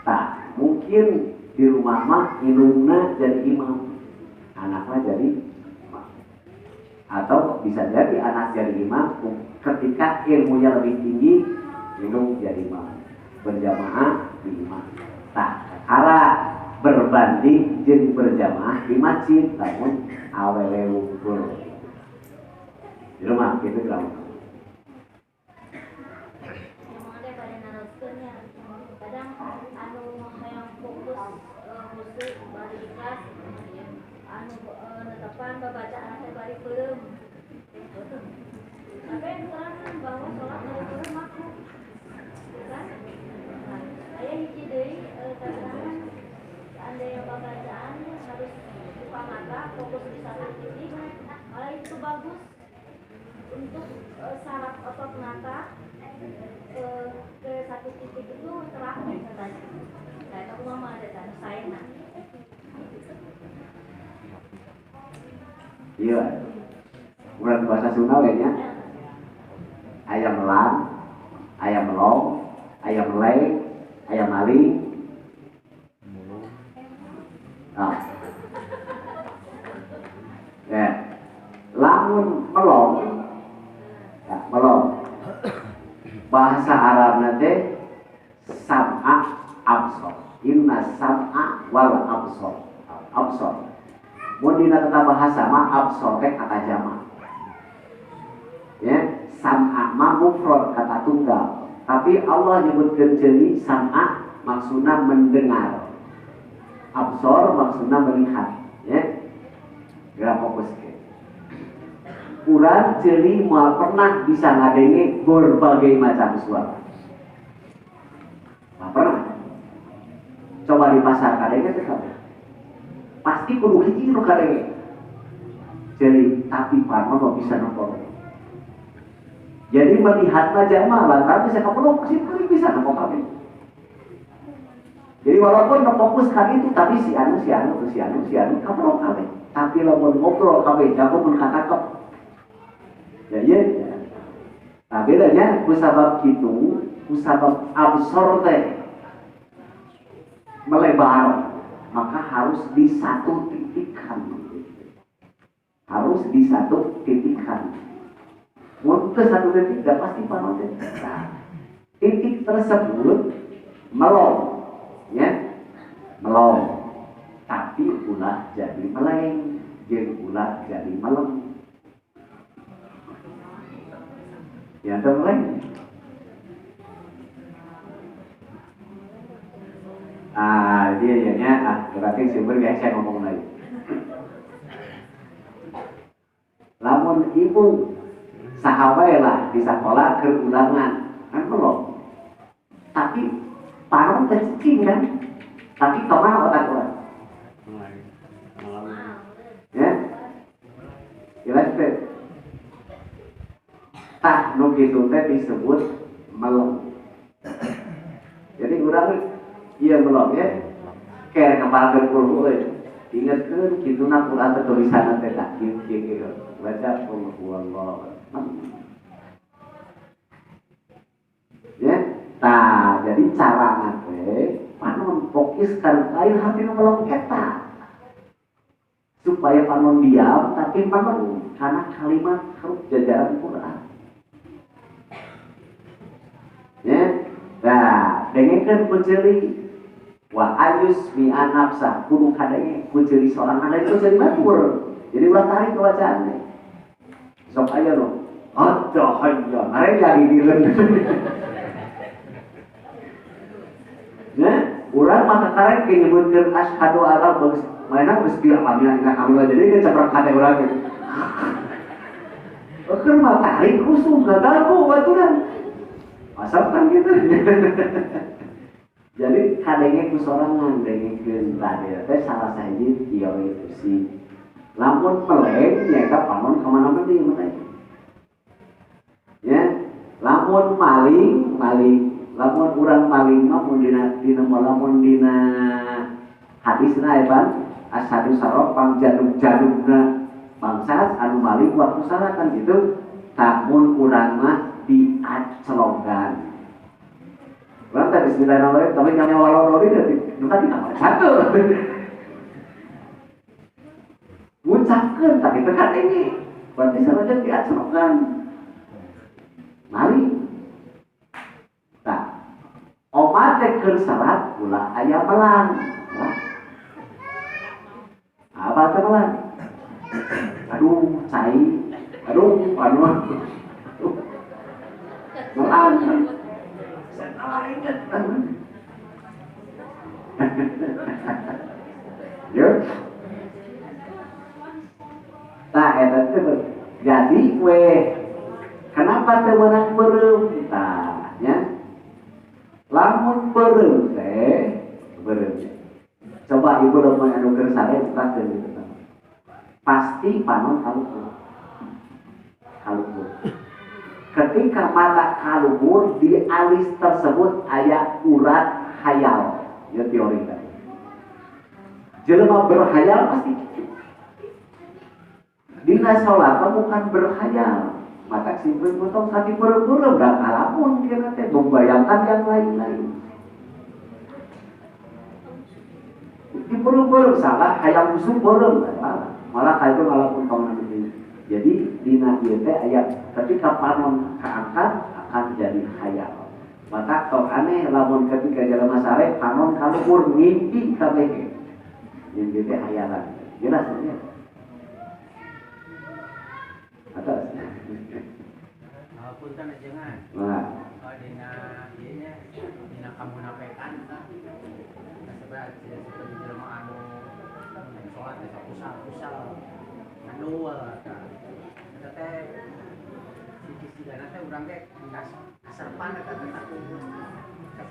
A: Nah, mungkin di rumah mah indungna jadi imam, anaknya jadi imam. Atau bisa jadi anak jadi imam ketika ilmunya lebih tinggi. Minum jadi imam, berjamaah di imam. Nah, arah berbanding jeung berjamaah di masjid, namun awewe wungkul di rumah gitu kan.
E: Kadang anu yang fokus musik bari ikhlas, anu netepan babacaan teh bari peureum. Tapi yang bahwa sholat bari peureum makruh. Ayah hiji deui kadang-kadang seandainya bacaan harus buka mata fokus di satu titik, malah itu bagus untuk saraf otot mata ke satu titik itu terang katanya. Saya tahu mama ada kan saya nah.
A: Iya. Bulan bahasa Sunda ya. Ayam melang, ayam melong, ayam melek, ayam maling. Nah. Ya. Lamun melong. Ya, melong. Bahasa Arabnya teh sam'a absor. Inna sam'a wal absor. Absor. Mun dina tata bahasa mah absor teh kata jamak. Ya, sam'a mah mufrad kata tunggal. Tapi Allah nyebutkeun ceuli sam'a maksudna mendengar. Absor maksudna melihat, ya. Gerak fokus ke. Urang ceuli moal pernah bisa ngadenge berbagai macam suara. Nah, pernah. Coba di pasar kadenge teh kabeh. Pasti kudu hiji nu kadenge. Ceuli tapi parno mah bisa nonton. Jadi melihat aja mah lantaran bisa kapeluk sih bisa nonton kabeh. Jadi walaupun fokus kan itu tapi si anu kapeluk kabeh. Tapi lamun ngobrol kabeh jago mun kakakep. Ya iya. Nah bedanya kusabab kitu, kusabab absor teh melebar, maka harus di satu titikan. Harus di satu titikan. Mun ke satu titik tidak pasti panon teh. Nah, titik tersebut melong, ya, melong. Tapi ulah jadi meleng, jeung ulah jadi meleng. Ya ada meleng. Dia ya berarti sumber guys saya ngomong lagi. Lamun ibu sahabat lah di sekolah ke ulangan kan belum. Tapi panon tercing kan. Tapi kemana otak orang? Ya, jelas teh. Tah nu kitu teh disebut melong. Jadi urang ieu melong ya. Kere kepala berpuluh euy. Ingetkeun kituna Quran teh tulisanna teh tah kieu. Baca Allah. Ya, tah jadi carana teh panon fokuskan lain hati nu melong eta. Supaya panon diam tapi panon karena kalimat huruf jajaran Quran. Ya, nah dengekeun ku ceuli wa ayus mi anafsa kudu kadenge ku ceuli seorang anak itu ceuli batur. Jadi ulah tarik ke bacaan teh. Sok aya lo. Aduh hayya, are jadi dileun. Nah, urang mah tarik ke nyebutkeun asyhadu alla bagus. Mana geus bilang pamila kamila jadi ke ceprak kate urang ge. Keur mah tarik rusuh gaganggu baturan. Asalkan gitu. Jadi kadenge ku sorangan dengekeun tadi teh salah sahiji kieu itu sih. Lamun meleng nyaeta panon ka mana mah deui mah. Ya, lamun maling, lamun urang maling mah mun dina hadisna eban asadu sarok pang jaduk-jadukna bangsas anu maling waktu salah kan gitu. Tak mun urang mah diacelongkan. Urang teh bismillahirrahmanirrahim tapi nya walolori teh nu tadi kamar satu. Ngucapkeun tapi tekan ini. Berarti saroja diacelongkan. Maling. Nah, omat teh keur syarat ulah aya melang. Ya. Apa teh melang? Aduh, cai. Aduh. Melang. Ya. Nah, eta teh jadi kenapa teu meunang beureum? Tah, nya. Lamun beureum teh, coba ibu domong anu keur sare utakeun gitu. Pasti panon kalukur. ketika mata kalumur di alis tersebut aya urat hayal, ya teori kan. Jelema berhayal pasti gitu. Dina sholat bukan berhayal, maka simpel potong hati berem-berem dan kalamun dia nanti membayangkan yang lain-lain. Di berem-berem salah, hayal musuh berem malah kayak itu ngalamun kamu nanti. Jadi dina ieu teh aya ketika panon keangkat akan jadi hayal. Maka kalau aneh lamun ketika jelema sare panon kalumur ngimpi kabeh. Ngimpi teh hayalan. Jelas ya. Atas.
B: Punten ajengan.
A: Nah,
B: Dina ieu dina kamunafikan seperti jelema anu sholat teh kusal-kusal anu eta teh sisi-sidana teh urang teh kaserpan eta teh aku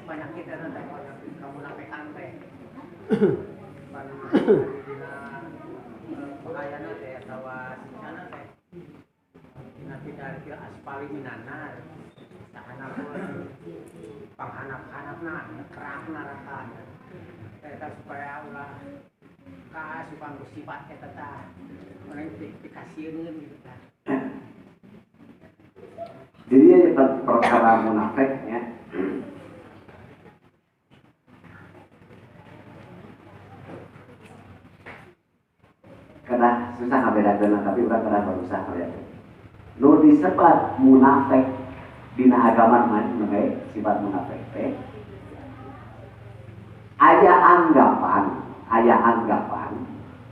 B: penyakit eta teh kamunafikan teh dina bahayana teh atawa sisana teh dina pidarki aspali minanar sahana panghanap-hanapna kerak narakan eta supaya ulah kaasupan sifat eta tah orang dikasieun gitu tah.
A: jadi ya perkara munafik ya. Kada susah ngabedakeun tapi urang kada berusaha ya. Nu disebat munafik dina agama mah sifat munafik teh aya anggapan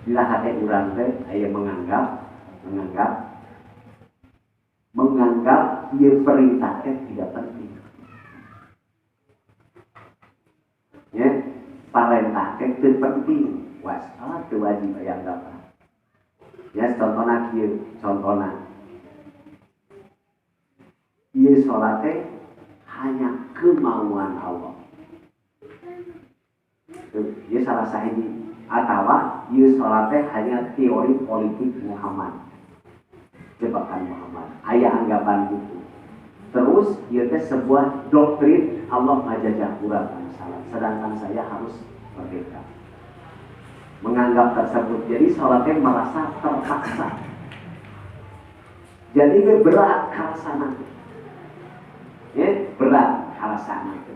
A: bila hati urang teh aya menganggap ieu perintah teh tidak penting. Ya, perintah teh teu penting, wassalat teu wajib aya anggapan. Ya, contohna kieu, ieu salat teh hanya kemauan Allah. Ieu salah sahiji atawa ieu salat teh hanya teori politik Muhammad. Jebakan Muhammad. Aya anggapan gitu. Terus ieu teh sebuah doktrin Allah ngajajah urang salat, sedangkan saya harus merdeka. Menganggap tersebut. Jadi salatnya merasa terpaksa. Jadi berat kalasana. Ya, berat kalasana itu.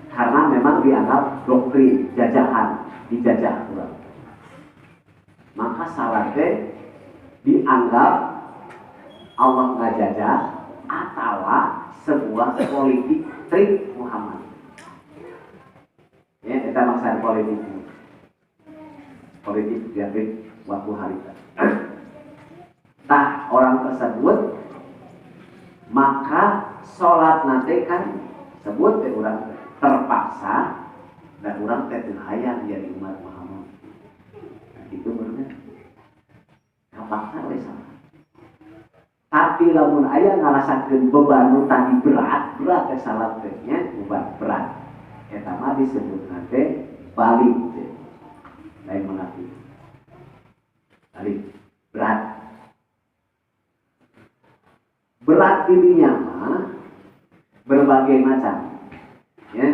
A: Karena memang dianggap doktrin, jajahan, dijajah urang. Maka salatnya dianggap Allah ngajajah atau sebuah politik trik Muhammad. Ya, kita maksud politik diambil waktu harita. Nah, orang tersebut maka sholat nanti kan sebut orang terpaksa dan orang hayang jadi umat Muhammad. Nah, itu benar. Terpaksa oleh salah. Tapi lamun aya ngarasakeun beban nu tadi berat salat teh nya beban. Eta mah disebut nanti balik. Lain mengaku balik berat dirinya mah berbagai macam ya.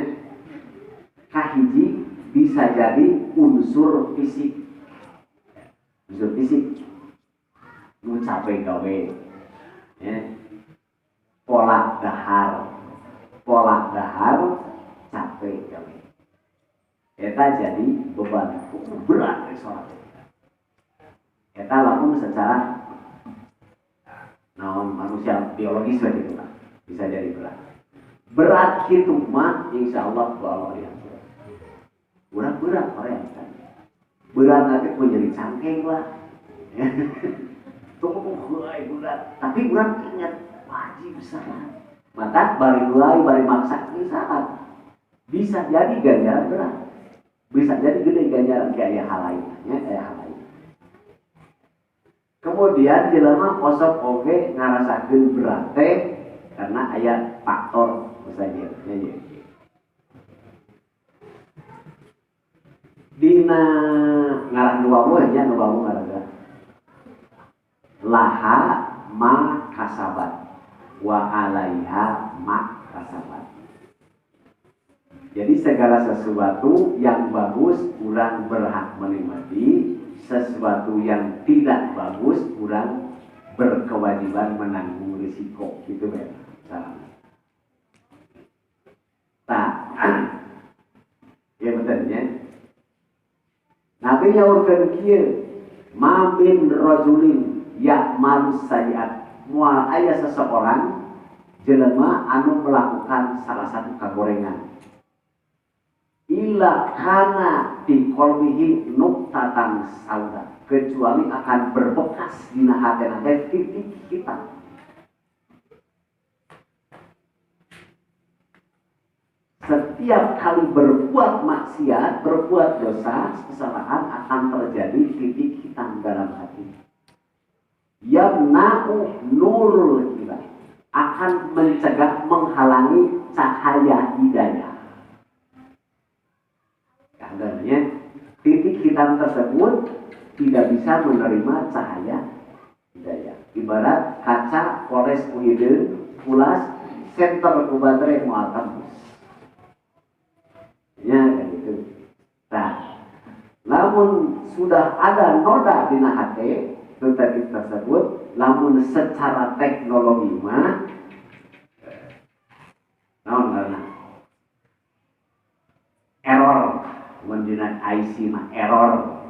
A: Kahiji bisa jadi unsur fisik nu capek gawe ya. Pola dahar capek gawe. Eta jadi beban berat dari sholat. Eta lamun secara manusia biologis gitu lah, bisa jadi berat. Berat gitu mah, insya Allah Allah diampun. Berat orang kan. Berat nanti pun jadi cangkeng lah. Tunggu berat, tapi berat ingat wajib salat. Maka bari maksa ini salat. Bisa jadi ganjaran berat. Bisa jadi gede ganjaran kayak hal lainnya, Kemudian jelema kosok oge ngarasakeun berat teh karena aya faktor misalnya ya. Dina ngaran nuwawu nya nuwawu ngaraga laha ma kasabat. wa 'alaiha maktasabat. Jadi segala sesuatu yang bagus urang berhak menikmati, sesuatu yang tidak bagus urang berkewajiban menanggung risiko, gitu kan caranya. Ya betulnya. Nabi nyaurkeun kieu, ma min rajulin ya'malu sayyi'at. Moal aya seseorang jelema anu melakukan salah satu kagorengan. Illa kana fi qalbihi nuqtatan sauda, kecuali akan berbekas dina hatena teh titik hitam. Setiap kali berbuat maksiat, berbuat dosa, kesalahan akan terjadi titik hitam dalam hati. Yamna'u nurul hidayah, akan mencegah, menghalangi cahaya hidayah. Karena titik hitam tersebut tidak bisa menerima cahaya hidayah. Ibarat kaca kores kuhideun, pulas, senter ku baterai moal tembus. Ya kayak gitu. Nah, namun sudah ada noda di hati titik tersebut, namun secara teknologi mah karena error mendina IC mah error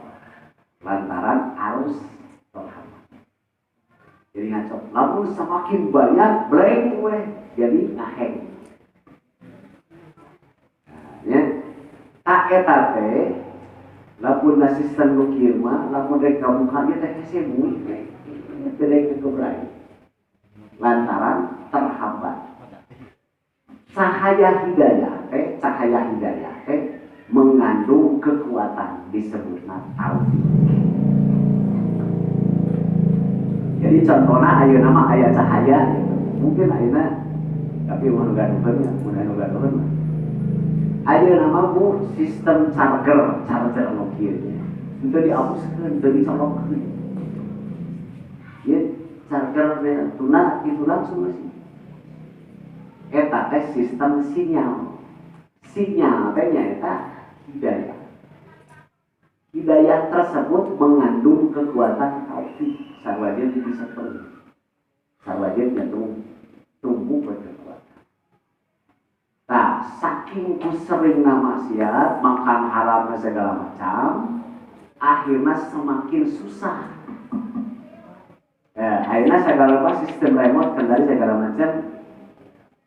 A: lantaran arus terhambat. Jadi ngaco. Namun semakin banyak blank weh, jadi ngaheng. Ya, tak eta teh, lamun asisten nu kieu mah, lamun rek kabuka ieu teh semu, teh rek keberai. Lantaran terhambat. Cahaya hidayah teh mengandung kekuatan disebutna taufik. Jadi contohna ayeuna mah aya cahaya, mungkin ayeuna tapi mun gaduheun mah. Ayeuna mah bu sistem charger nu kieu nya. Itu dihapuskeun, teu dicolokkeun. Ieu charger tuna kitu langsung sih. Eta teh sistem sinyal. Sinyal teh nyaeta hidayah. Hidayah tersebut mengandung kekuatan taufik. Sarwajen bisa pergi. Sarwajen tumbuh berkekuatan. Nah, saking ku sering maksiat, makan haram segala macam, akhirnya semakin susah. Akhirnya segala macam sistem remote kendali segala macam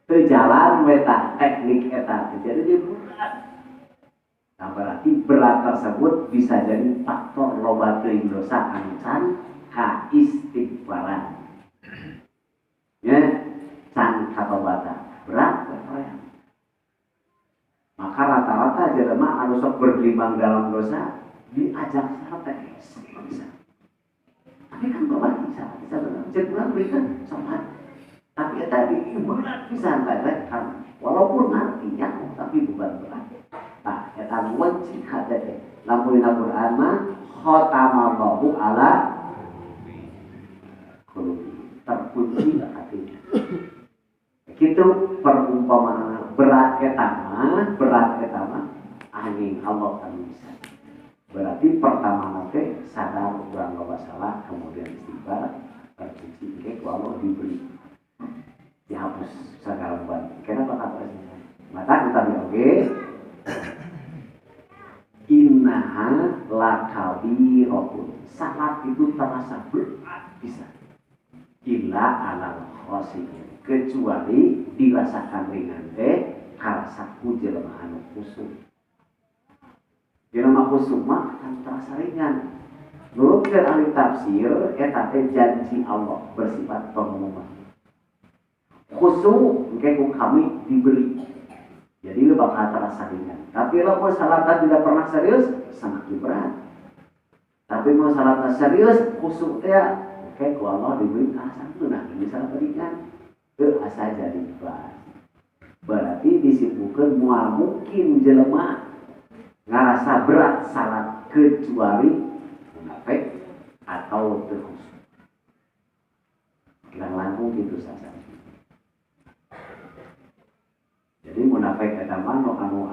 A: berjalan meta teknik eta. Jadi dia berat. Nah, berarti berat tersebut bisa jadi faktor loba teuing dosa anu can ka istighfaran. Ya, can katobatan. Berat ya. Maka rata-rata jelema anu sok bergelimang dalam dosa diajak salat bisa. Tapi kan bapak bisa benar. Jangan berikan sholat. Tapi tadi berat bisa kan. Walaupun artinya tapi bukan berat. Nah, eta wajib hate. Lamun Al-Qur'an mah khatamallahu ala qulubi. Terkunci hatinya. Kitu perumpamaan berat etama anjing Allah kan bisa. Berarti pertama nanti sadar urang loba salah, kemudian istighfar, tercuci ke Allah diberi dihapus segala beban. Kenapa katanya? Maka kita oke. Innaha lakabiratun. Salat itu terasa berat bisa. Illa alal khosiyyin. Kecuali dirasakan ringan teh karasaku jelema anu khusyuk. Jelema khusyuk mah akan terasa ringan. Nurutkeun ahli tafsir eta teh janji Allah bersifat pengumuman. Khusyuk engke ku kami diberi. Jadi lu bakal terasa ringan. Tapi kalau salatna tidak pernah serius semakin berat. Tapi mau salatna serius khusyuk teh engke ku Allah diberi karasakeun. Nah, ini salat ringan. Asa jadi berat. Berarti disimpulkan mual mungkin jelema ngarasa berat salat kecuali munafik atau terkhusyuk. Lang-langkung gitu saja. Jadi munafik eta mah anu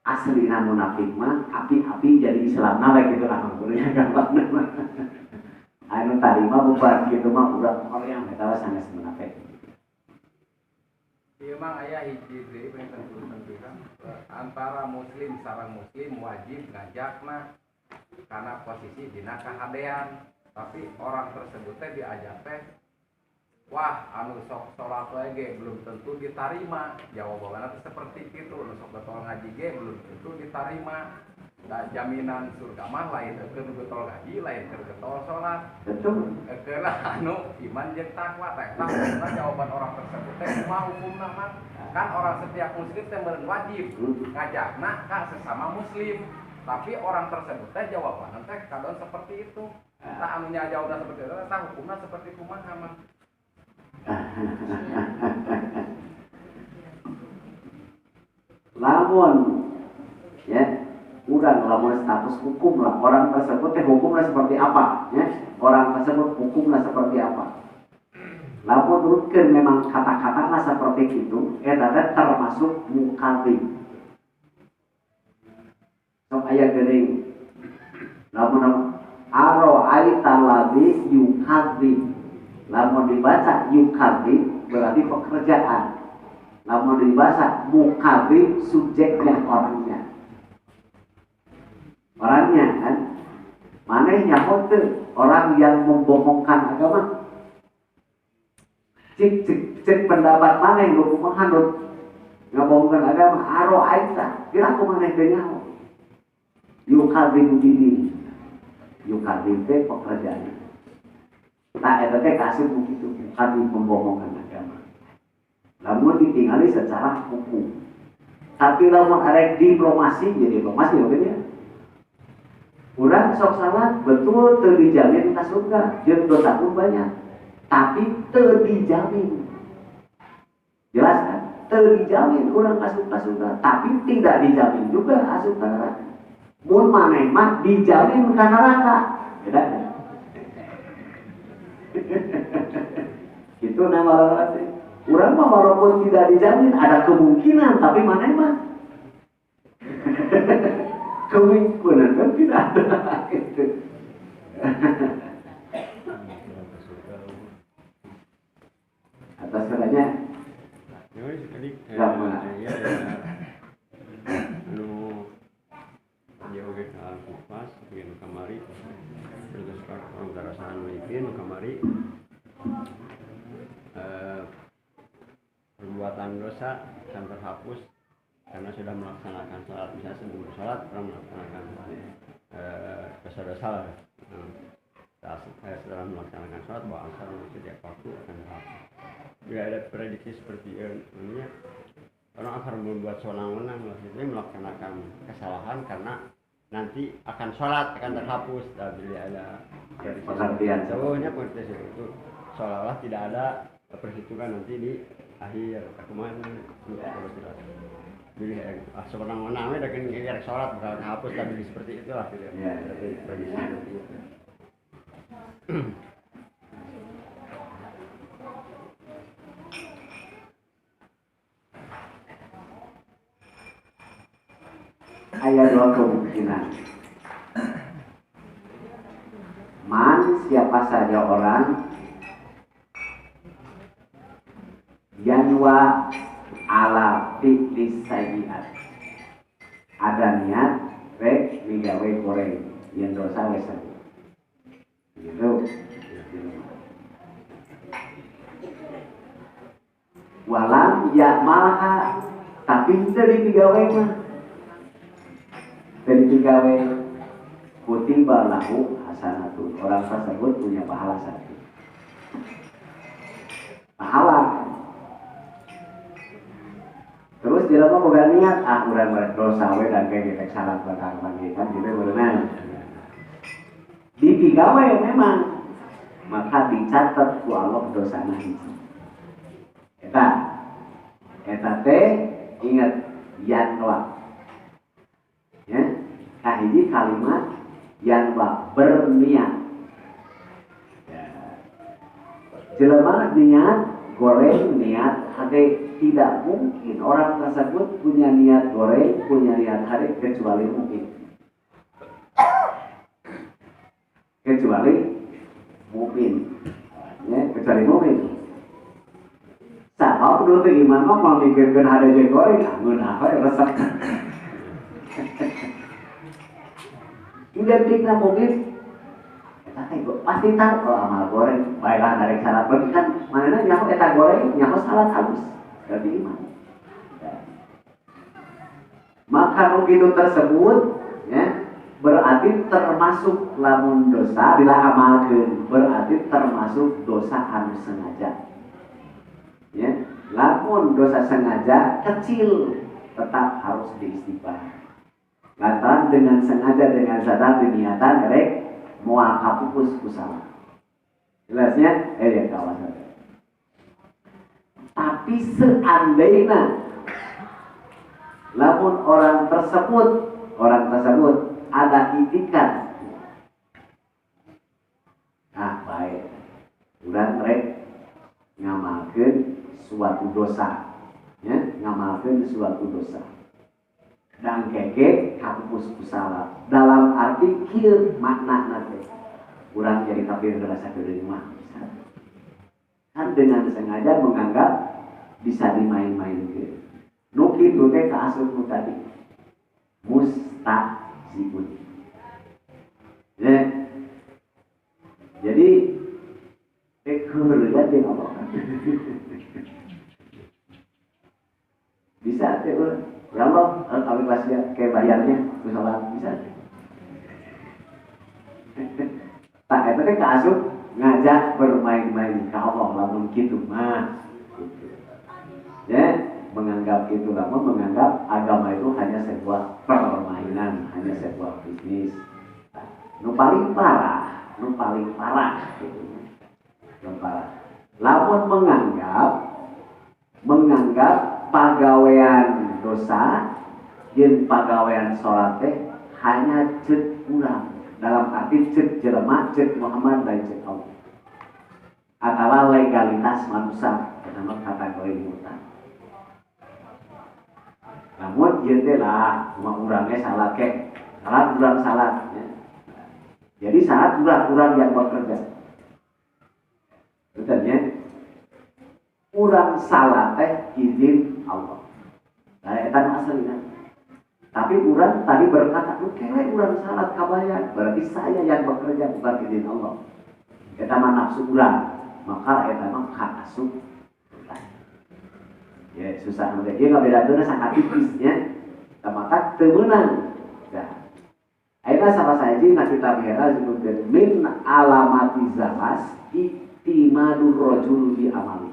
A: aslina munafik mah api-api jadi Islam nawe gitu lah kuliah gampang mah. Anu tarima bubar gitu mah urang Korea eta sanes munafik.
C: Ieu mah aya hiji deui penting antara muslim sareng muslim wajib ngajakna karena posisi dina kahadean, tapi orang tersebut teh diajak teh wah anu sok salat wae ge belum tentu diterima, jawabanna teh seperti itu, anu sok getol ngaji ge belum tentu diterima. Da jaminan surga mah lain keur getol ngaji, lain keur getol salat.
A: Betul.
C: Keur anu iman jeung takwa teh tah jawaban orang tersebut teh kumaha hukumna mah? Kan orang setiap muslim teh meureun wajib ngajakna ka sesama muslim. Tapi orang tersebut teh jawabanna teh kadon seperti itu. Tah anu nya jawaban seperti itu tah hukumna seperti kumaha mah?
A: Lamun ya urang lamun status hukum lah orang tersebut teh hukumnya seperti apa ya orang tersebut hukumnya seperti apa lamun nurutkeun memang kata-katana seperti itu eta teh termasuk mukadzib sok aya geuning lamun ara'aital ladzi yukadzib lamun dibaca yukadzib berarti pekerjaan, lamun dibaca mukadzib subjeknya orangnya kan manehnya honteu orang yang membohongkan agama cek pendapat maneh nu kumaha ngabohongkan agama ara'aita kira kumaha teh nyaho yukadzib dini yukadzib teh pekerjaan. Nah, eta teh kasih begitu, bukan pembohongan agama. Lamun ditinggali secara hukum. Tapi lamun arek diplomasi, jadi diplomasi ya. Urang sok salat betul teu dijamin ka surga, jeung dosa pun banyak. Tapi teu dijamin. Jelas kan? Teu dijamin urang asup ka surga, tapi tidak dijamin juga asup ka neraka. Mun maneh mah dijamin ka neraka. Beda kan? Itu nama orang urang mah walaupun tidak dijamin ada kemungkinan tapi mana mah kemungkinan kan tidak ada gitu. Atas katanya sama
F: oge Al-Kupas bikin kamari terus orang darasan bikin kamari perbuatan dosa akan terhapus karena sudah melaksanakan salat. Misalnya sebelum salat orang melaksanakan dosa-dosa setelah melaksanakan salat bahwa asar setiap waktu akan terhapus. Bila ada prediksi seperti ini orang akan membuat sewenang-wenang maksudnya melaksanakan kesalahan karena nanti akan sholat akan terhapus. Bila ada
A: pengertian
F: jauhnya pengertian itu seolah-olah tidak ada perhitungan nanti di akhir kemana bila sewenang-wenang udah kan kira sholat bakal terhapus tapi seperti itulah gitu ya. Prediksi seperti itu.
A: Ada dua kemungkinan. Siapa saja orang yanwa ala fi'lis sayyi'at ada niat rek digawe goreng yang dosa wesa gitu. Walam ya malaha tapi dari digawe mah dari digawe kutiba lahu hasanatun, orang tersebut punya pahala satu pahala. Terus dia mah boga niat urang dosa we dan kayak gitu salah bakal panggilkan gitu berenang digawe memang maka dicatat ku Allah dosana hiji eta teh ingat yanwa ya kahiji kalimat yanwa berniat jelema niat goreng, niat hade. Tidak mungkin orang tersebut punya niat goreng, punya niat hade kecuali mungkin. Kecuali mukmin. Ya, kecuali mukmin. Sama kudu teh iman mah mau mikirkeun hade je goreng, anggun apa ya resep. Identikna mukmin. Pasti tahu kalau amal goreng, baiklah dari salat berarti kan mana nyaho eta goreng, nyaho salat halus. Berarti iman. Maka begitu tersebut ya, berarti termasuk lamun dosa bila amalkeun, berarti termasuk dosa anu sengaja. Ya, lamun dosa sengaja kecil tetap harus diistighfar. Lantaran dengan sengaja dengan sadar niatan rek moal kapupus kusala. Jelasnya ya kawan. Tapi seandainya lamun orang tersebut ada itikat, baik, urang rek ngamalkeun suatu dosa, ya, ngamalkeun suatu dosa. Dan keke kapupus kusala. Dalam arti kieu makna nanti. Urang jadi tapi ngerasa kedeung mah. Kan dengan sengaja menganggap bisa dimain-mainkeun. Nu kitu teh kaasupnu tadi. Mustahzibun. Ya. Jadi keur ya teh apa? Bisa teh ya Allah, kami kelasnya kayak bayarnya, misalnya bisa. Tak itu kan keasup ngajak bermain-main ke Allah lamun gitu mah. Gitu. Ya, menganggap itu lamun menganggap agama itu hanya sebuah permainan, hanya sebuah bisnis. Nu paling parah gitu. Nu parah. Lamun menganggap pagawean dosa jeung pagawean salat teh hanya ceuk urang, dalam arti ceuk jelema, ceuk Muhammad lain ceuk Allah. Atawa legalitas manusia nama kategori mutan. Namun ieu teh lah cuma urang ge salat ke, salat urang salat ya. Jadi salat urang yang bekerja. Betul ya? Urang salat teh izin Allah. Nah, eta asalnya. Tapi urang tadi berkata, "Kewe urang salat kabayang." Berarti saya yang bekerja bukan izin Allah. Eta mah nafsu urang. Maka eta mah kaasup. Ya, susah nanti dia ngabedakeunna sangat tipis nya. Maka teu meunang. Nah. Ayeuna salah saji na kitab hera disebutkeun min alamati zalas itimadur rajul bi amali.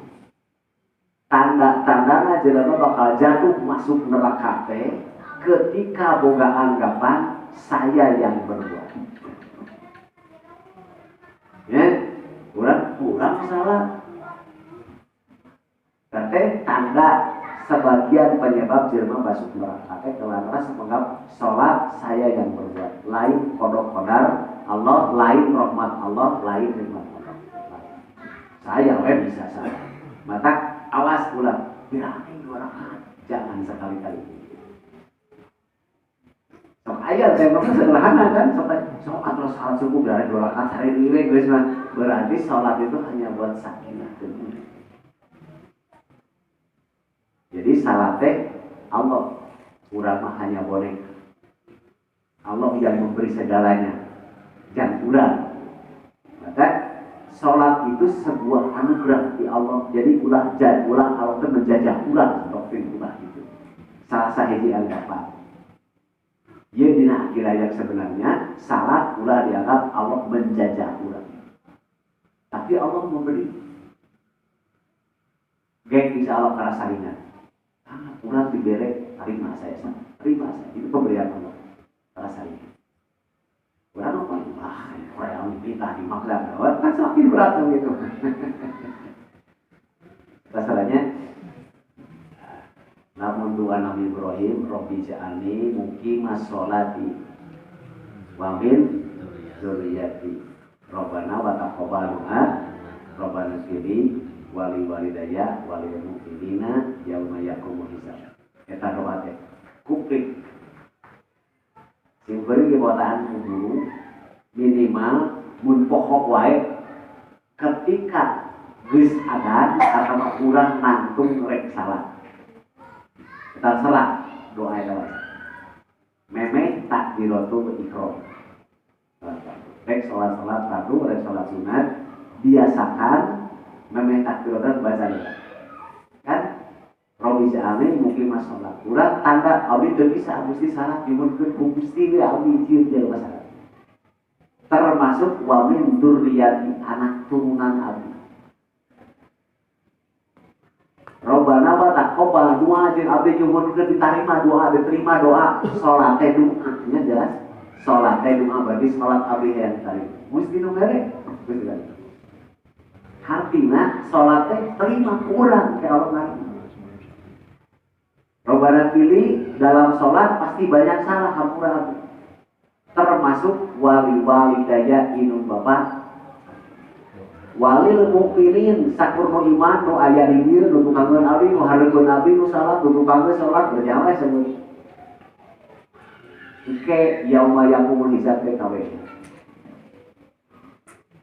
A: Tanda-tandana jelema bakal jatuh masuk neraka teh ketika boga anggapan saya yang berbuat. Ya, kurang salah. Teh tanda sebagian penyebab jelema masuk neraka teh kelantaran menganggap salat saya yang berbuat, lain qada qadar Allah, lain rahmat Allah, lain nikmat Allah. Saya bisa salah. Maka awas ulang, berarti 2 rakaat, jangan sekali-kali. Sok ayat saya maksud sederhana kan, sok atau salat subuh berarti 2 rakaat hari ini guys mah. Berarti salat itu hanya buat sakinah. Jadi salat teh Allah, urang mah hanya boneka. Allah yang memberi segalanya, jangan urang. Maka salat itu sebuah anugerah di Allah. Jadi ulah Allah itu menjajah ulang doktrin ulah itu. Salah sahiji anggapan. Ieu dina akhir ayat sebenarnya salat ulah dianggap Allah menjajah ulang. Tapi Allah memberi. Gek insya Allah karena saringan. Ulah diberi terima saya. Itu pemberian Allah. Karena saringan. Urang apa? Orang minta dimakan, kan semakin berat dong itu. Masalahnya, namun doa Nabi Ibrahim, Robbi ja'alni muqimas sholati wa min dzurriyyati. Rabbana wa taqabbal du'a Rabbana siri wali walidaya wali mu'minina yauma yaqumul hisab. Eta doa teh kuplik. Sing beureum kebotaan guru minimal mun pokok wae ketika geus adzan atawa urang nangtung rek salat. Terserah doa eta wae. Memeh takbiratul ihram. Rek salat fardu, rek salat sunat biasakan memeh takbiratul baca kan Robi ja'alni mungkin masalah kurang tanda abdi teu bisa gusti syarat dimulkeun ku Gusti we abdi cieun jeung masalah termasuk wa min dzurriyyati anak turunan abdi Robbana wa taqabbal doa jeung abdi nyuhunkeun diterima doa diterima doa salat teh doa nya jelas salat teh doa berarti salat abdi yang diterima mesti nu mere geus kan artinya salat teh terima kurang ke Allah lagi. Robbana pilih dalam sholat pasti banyak salah hampura termasuk wali walidaya inung bapak walil mukminin sakurno iman nu aya di dieu nu tukangkeun abdi nu hareupeun abdi nu salat nu tukangkeun salat berjamaah semua ike yauma yaqumul hisab teh kawe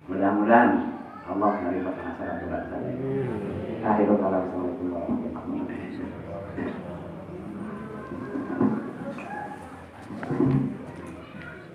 A: mudah-mudahan Allah menerima masyarakat kita. Akhirul kalam assalamualaikum warahmatullahi wabarakatuh.